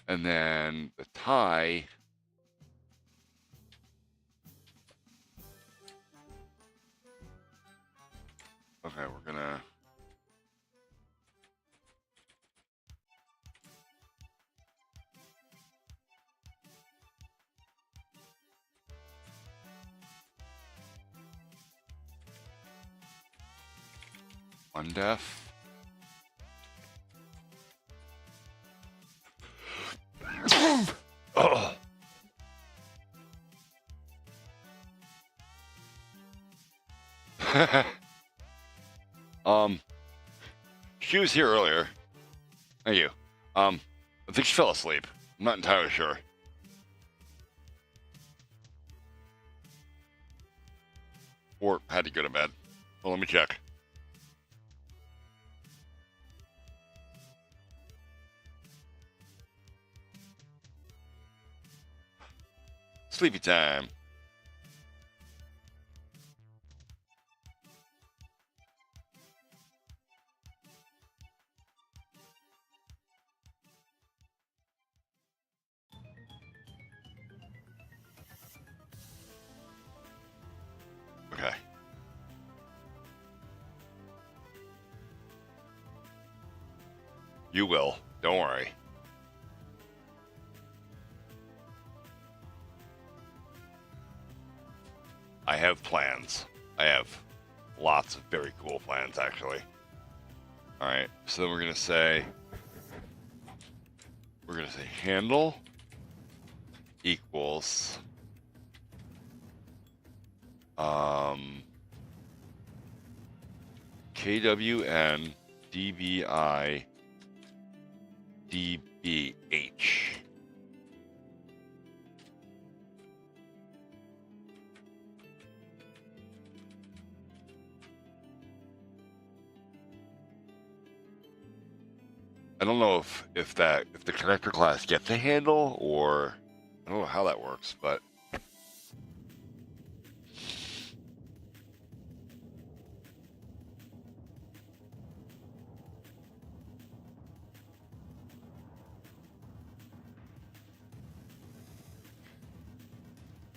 Speaker 1: and then the tie. Okay, we're gonna. Undef. Oh. She was here earlier. Thank you. I think she fell asleep. I'm not entirely sure. Or had to go to bed. Well, let me check. Sleepy time. Okay. You will. Don't worry. I have plans. I have lots of very cool plans, actually. All right. So then we're gonna say handle equals KWN DBI DBH. I don't know if the connector class gets a handle, or I don't know how that works, but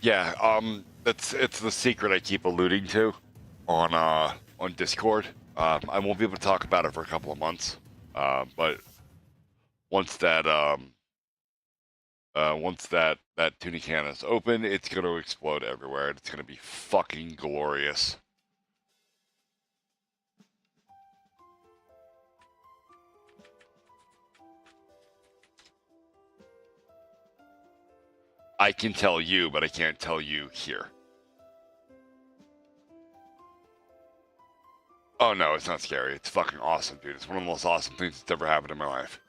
Speaker 1: yeah, it's the secret I keep alluding to on Discord. I won't be able to talk about it for a couple of months, but once that tuna can is open, it's going to explode everywhere, and it's going to be fucking glorious. I can tell you, but I can't tell you here. Oh no, it's not scary. It's fucking awesome, dude. It's one of the most awesome things that's ever happened in my life.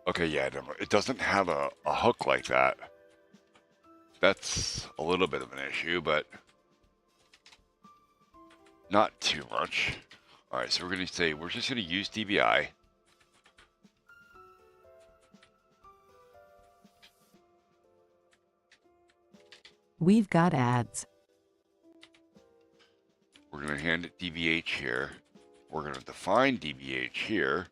Speaker 1: Okay, yeah, it doesn't have a hook like that. That's a little bit of an issue, but not too much. All right, so we're going to say we're just going to use DBI.
Speaker 2: We've got ads.
Speaker 1: We're going to hand it DBH here. We're going to define DBH here.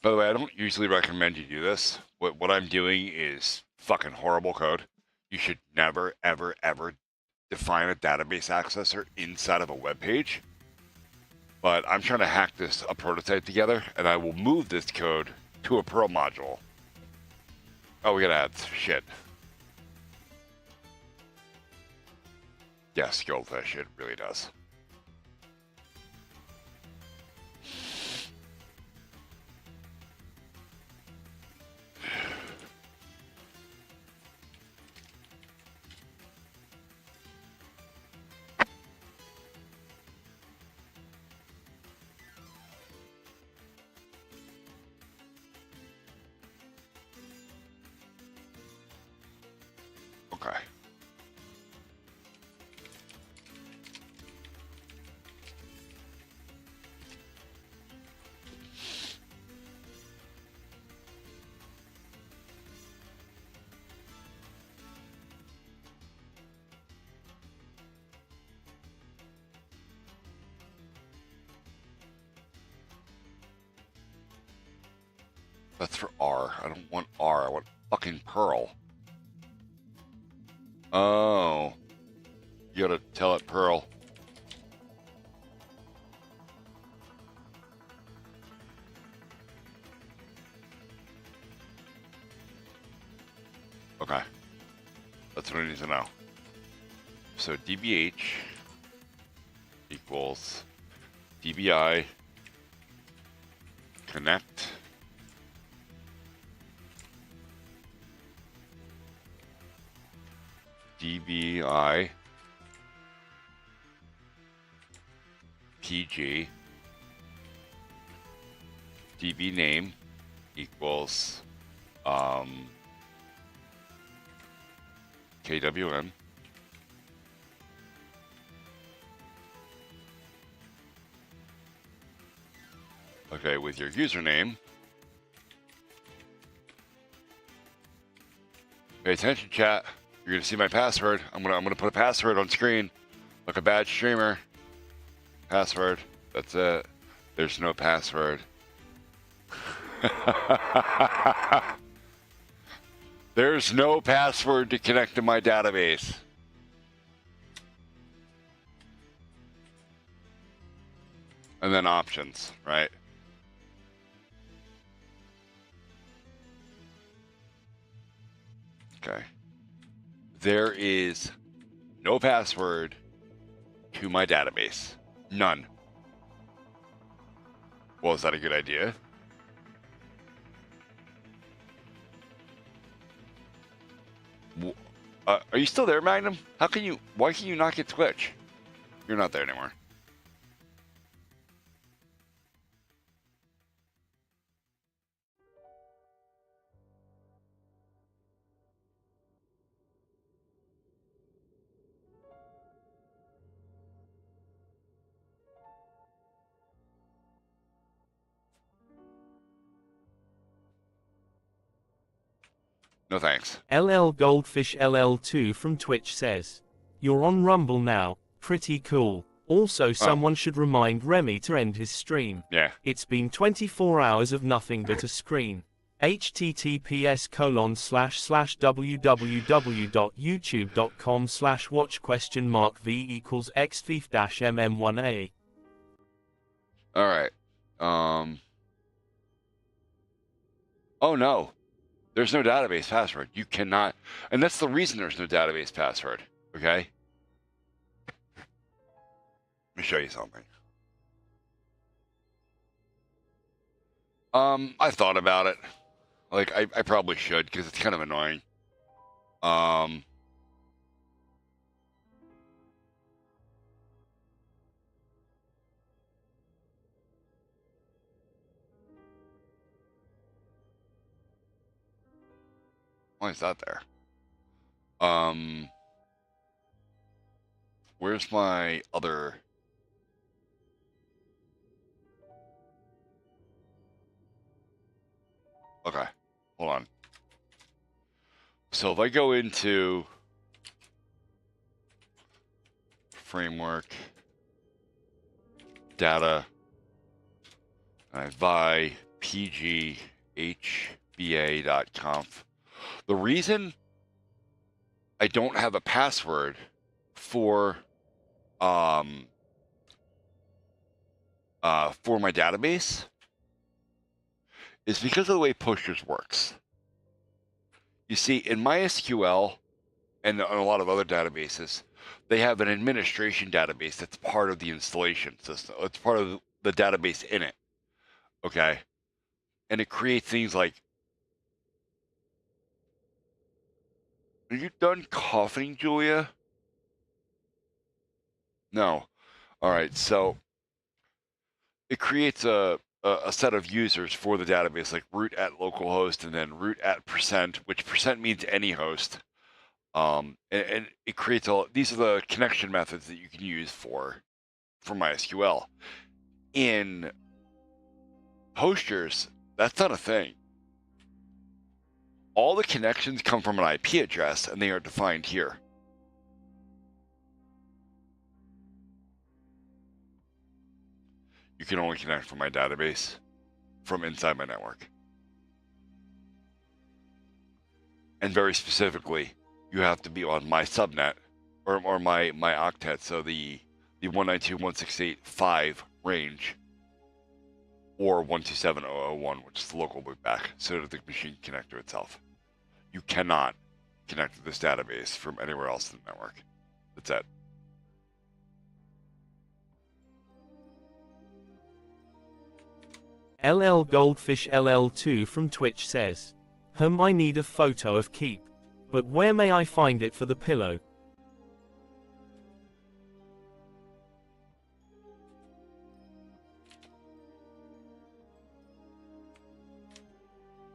Speaker 1: By the way, I don't usually recommend you do this. What I'm doing is fucking horrible code. You should never, ever, ever define a database accessor inside of a web page. But I'm trying to hack a prototype together, and I will move this code to a Perl module. Oh, we got ads. Shit. Yeah, Skillfish. It really does. Okay. That's for R. I don't want R. I want fucking Perl. Oh. You gotta tell it Perl. Okay. That's what I need to know. So dbh equals dbi connect dbi pg db name equals kwm okay, with your username. Pay attention, chat. You're gonna see my password. I'm gonna put a password on screen, like a bad streamer. Password. That's it. There's no password. There's no password to connect to my database. And then options, right? Okay. There is no password to my database. None. Well, is that a good idea? Are you still there, Magnum? Why can you not get Twitch? You're not there anymore. No thanks.
Speaker 3: LL Goldfish LL2 from Twitch says, "You're on Rumble now, pretty cool. Also someone should remind Remy to end his stream.
Speaker 1: Yeah.
Speaker 3: It's been 24 hours of nothing but a screen. https://www.youtube.com/watch?v equals xfief-mm1a."
Speaker 1: All right. Oh no. There's no database password. You cannot, and that's the reason there's no database password. Okay? Let me show you something. I thought about it. Like, I probably should, because it's kind of annoying. Why is that there? Where's my other... Okay, hold on. So if I go into framework, data, and I buy pghba.conf. The reason I don't have a password for for my database is because of the way Postgres works. You see, in MySQL and on a lot of other databases, they have an administration database that's part of the installation system. It's part of the database in it. Okay. And it creates things like, are you done coughing, Julia? No. All right. So it creates a set of users for the database, like root at localhost and then root at %, which % means any host. And it creates all these are the connection methods that you can use for MySQL. In Postgres, that's not a thing. All the connections come from an IP address, and they are defined here. You can only connect from my database from inside my network. And very specifically, you have to be on my subnet or my octet, so the 192.168.5 range, or 127.0.0.1, which is the local loopback, so that the machine can connect to itself. You cannot connect to this database from anywhere else in the network. That's it.
Speaker 3: LL Goldfish LL2 from Twitch says, I need a photo of Keep. But where may I find it for the pillow?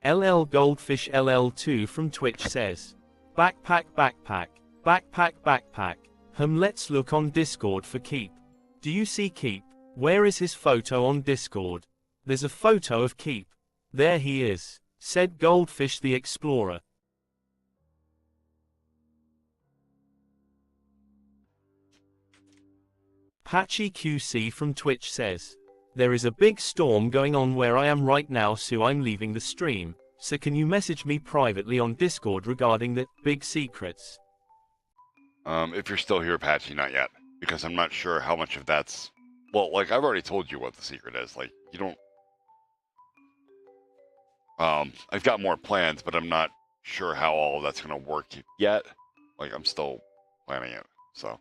Speaker 3: LL Goldfish LL2 from Twitch says, backpack, backpack, backpack, backpack. Let's look on Discord for Keep. Do you see Keep? Where is his photo on Discord? There's a photo of Keep. There he is, said Goldfish the Explorer. Patchy QC from Twitch says, there is a big storm going on where I am right now, so I'm leaving the stream. So can you message me privately on Discord regarding the big secrets?
Speaker 1: If you're still here, Patchy, not yet, because I'm not sure how much of that's, well, like I've already told you what the secret is. Like you don't. I've got more plans, but I'm not sure how all of that's gonna work yet. Like I'm still planning it, so.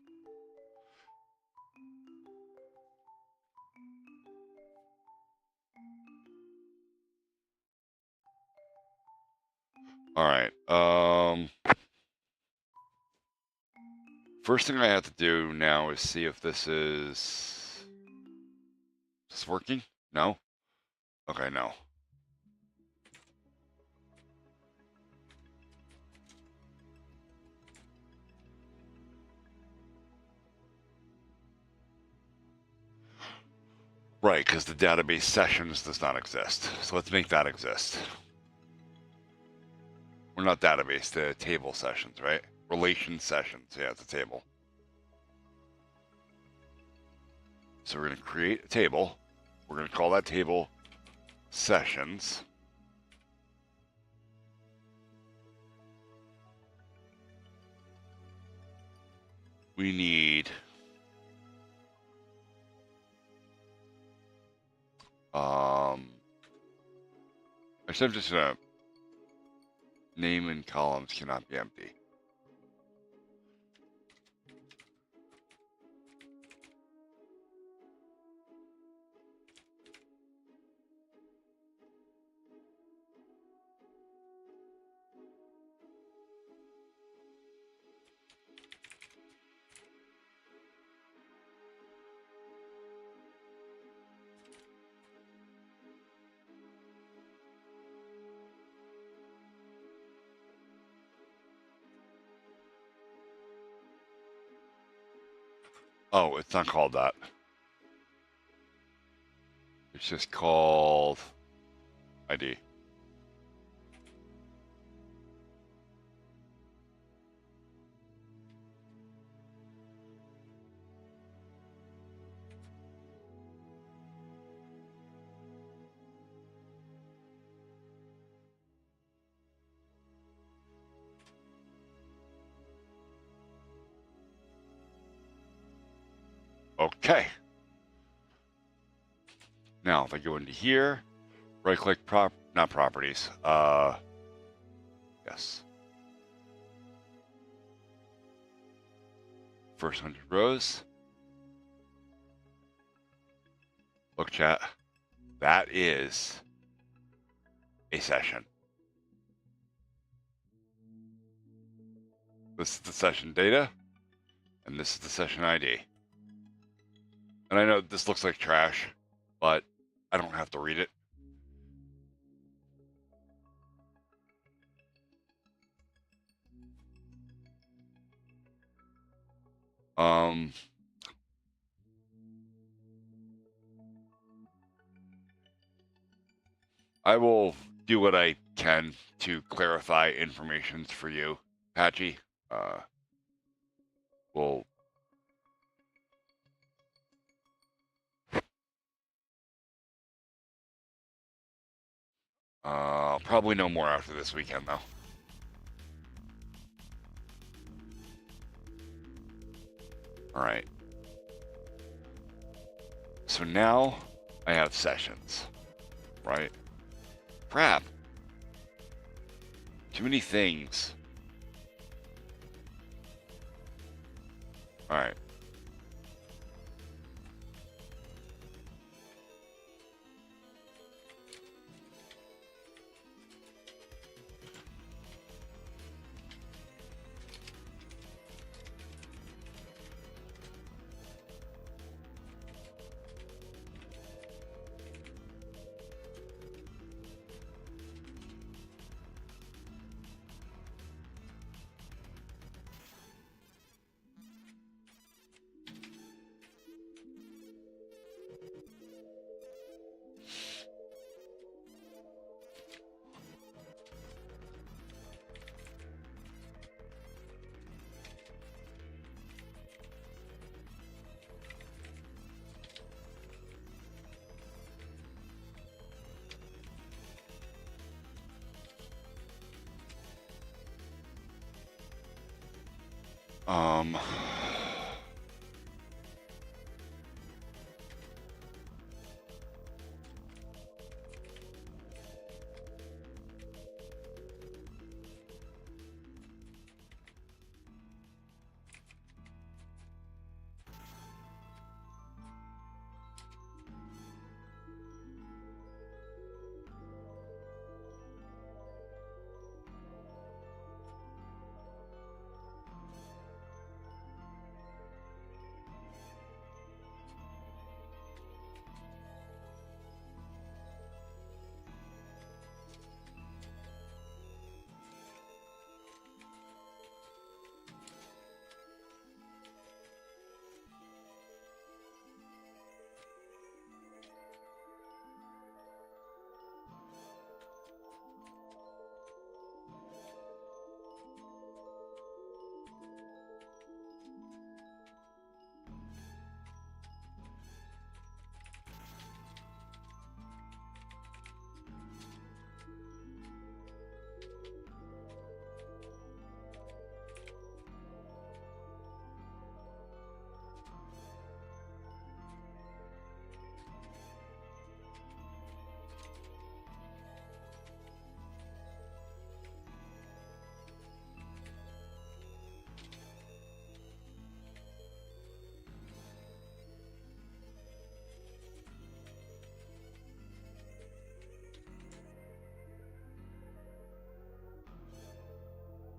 Speaker 1: All right. First thing I have to do now is see if this is this working? No? Okay, no. Right, because the database sessions does not exist. So let's make that exist. We're not database, the table sessions, right? Relation sessions, yeah, it's a table. So we're going to create a table. We're going to call that table sessions. We need actually I'm just gonna name and columns cannot be empty. Oh, it's not called that. It's just called ID. Okay. Now, if I go into here, right click not properties. Yes. First 100 rows. Look, chat. That is a session. This is the session data, and this is the session ID. And I know this looks like trash, but I don't have to read it. I will do what I can to clarify information for you, Patchy. We'll probably know more after this weekend, though. All right. So now I have sessions, right? Crap. Too many things. All right. Um,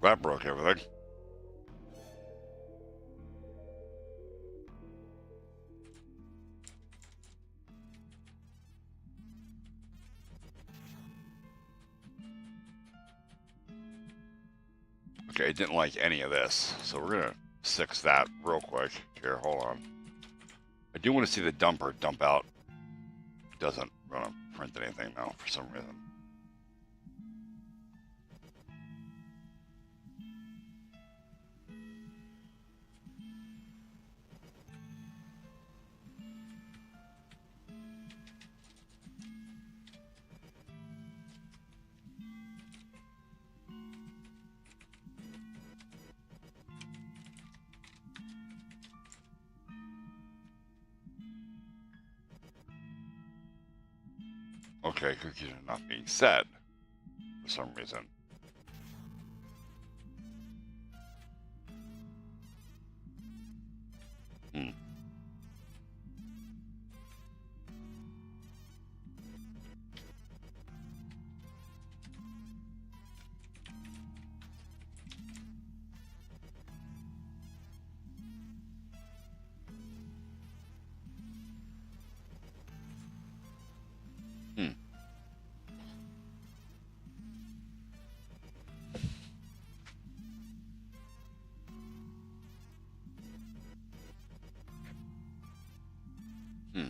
Speaker 1: that broke everything. Okay, I didn't like any of this, so we're gonna fix that real quick. Here, hold on. I do want to see the dumper dump out. Doesn't want to print anything now for some reason. Okay, cookies are not being set for some reason. Hmm. Hmm. Hmm.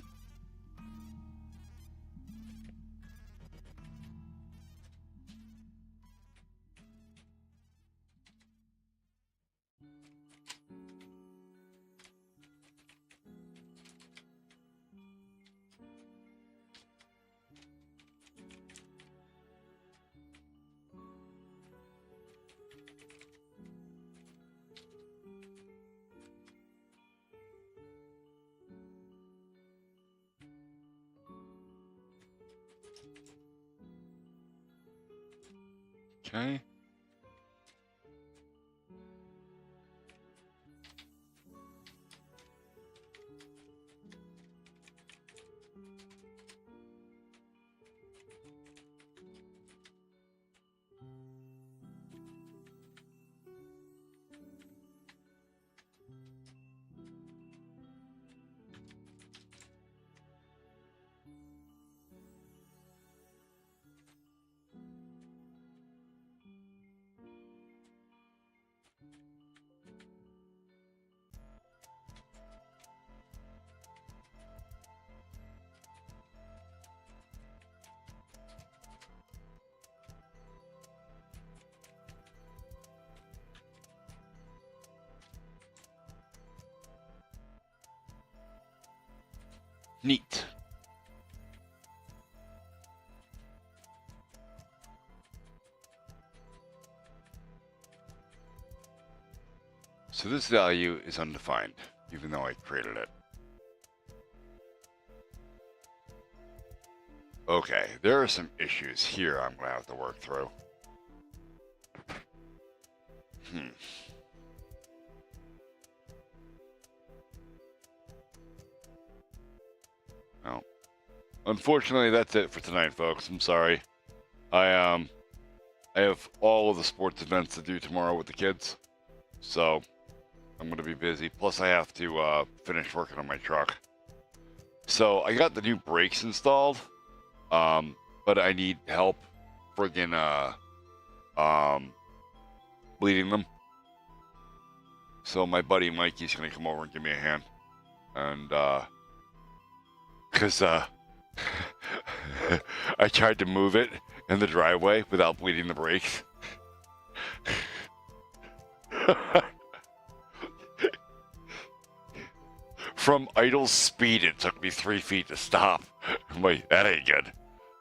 Speaker 1: Okay. Neat. So this value is undefined, even though I created it. Okay, there are some issues here I'm going to have to work through. Well, unfortunately, that's it for tonight, folks. I'm sorry. I have all of the sports events to do tomorrow with the kids, so I'm going to be busy. Plus, I have to finish working on my truck. So I got the new brakes installed, but I need help friggin' bleeding them. So my buddy Mikey's going to come over and give me a hand, and because I tried to move it in the driveway without bleeding the brakes. From idle speed, it took me 3 feet to stop. I'm like, that ain't good.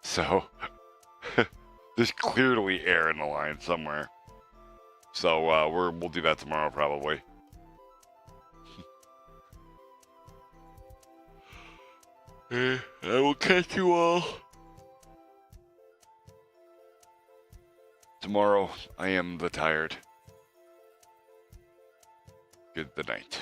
Speaker 1: So, there's clearly air in the line somewhere. So, we'll do that tomorrow, probably. I will catch you all tomorrow. I am the tired. Good night.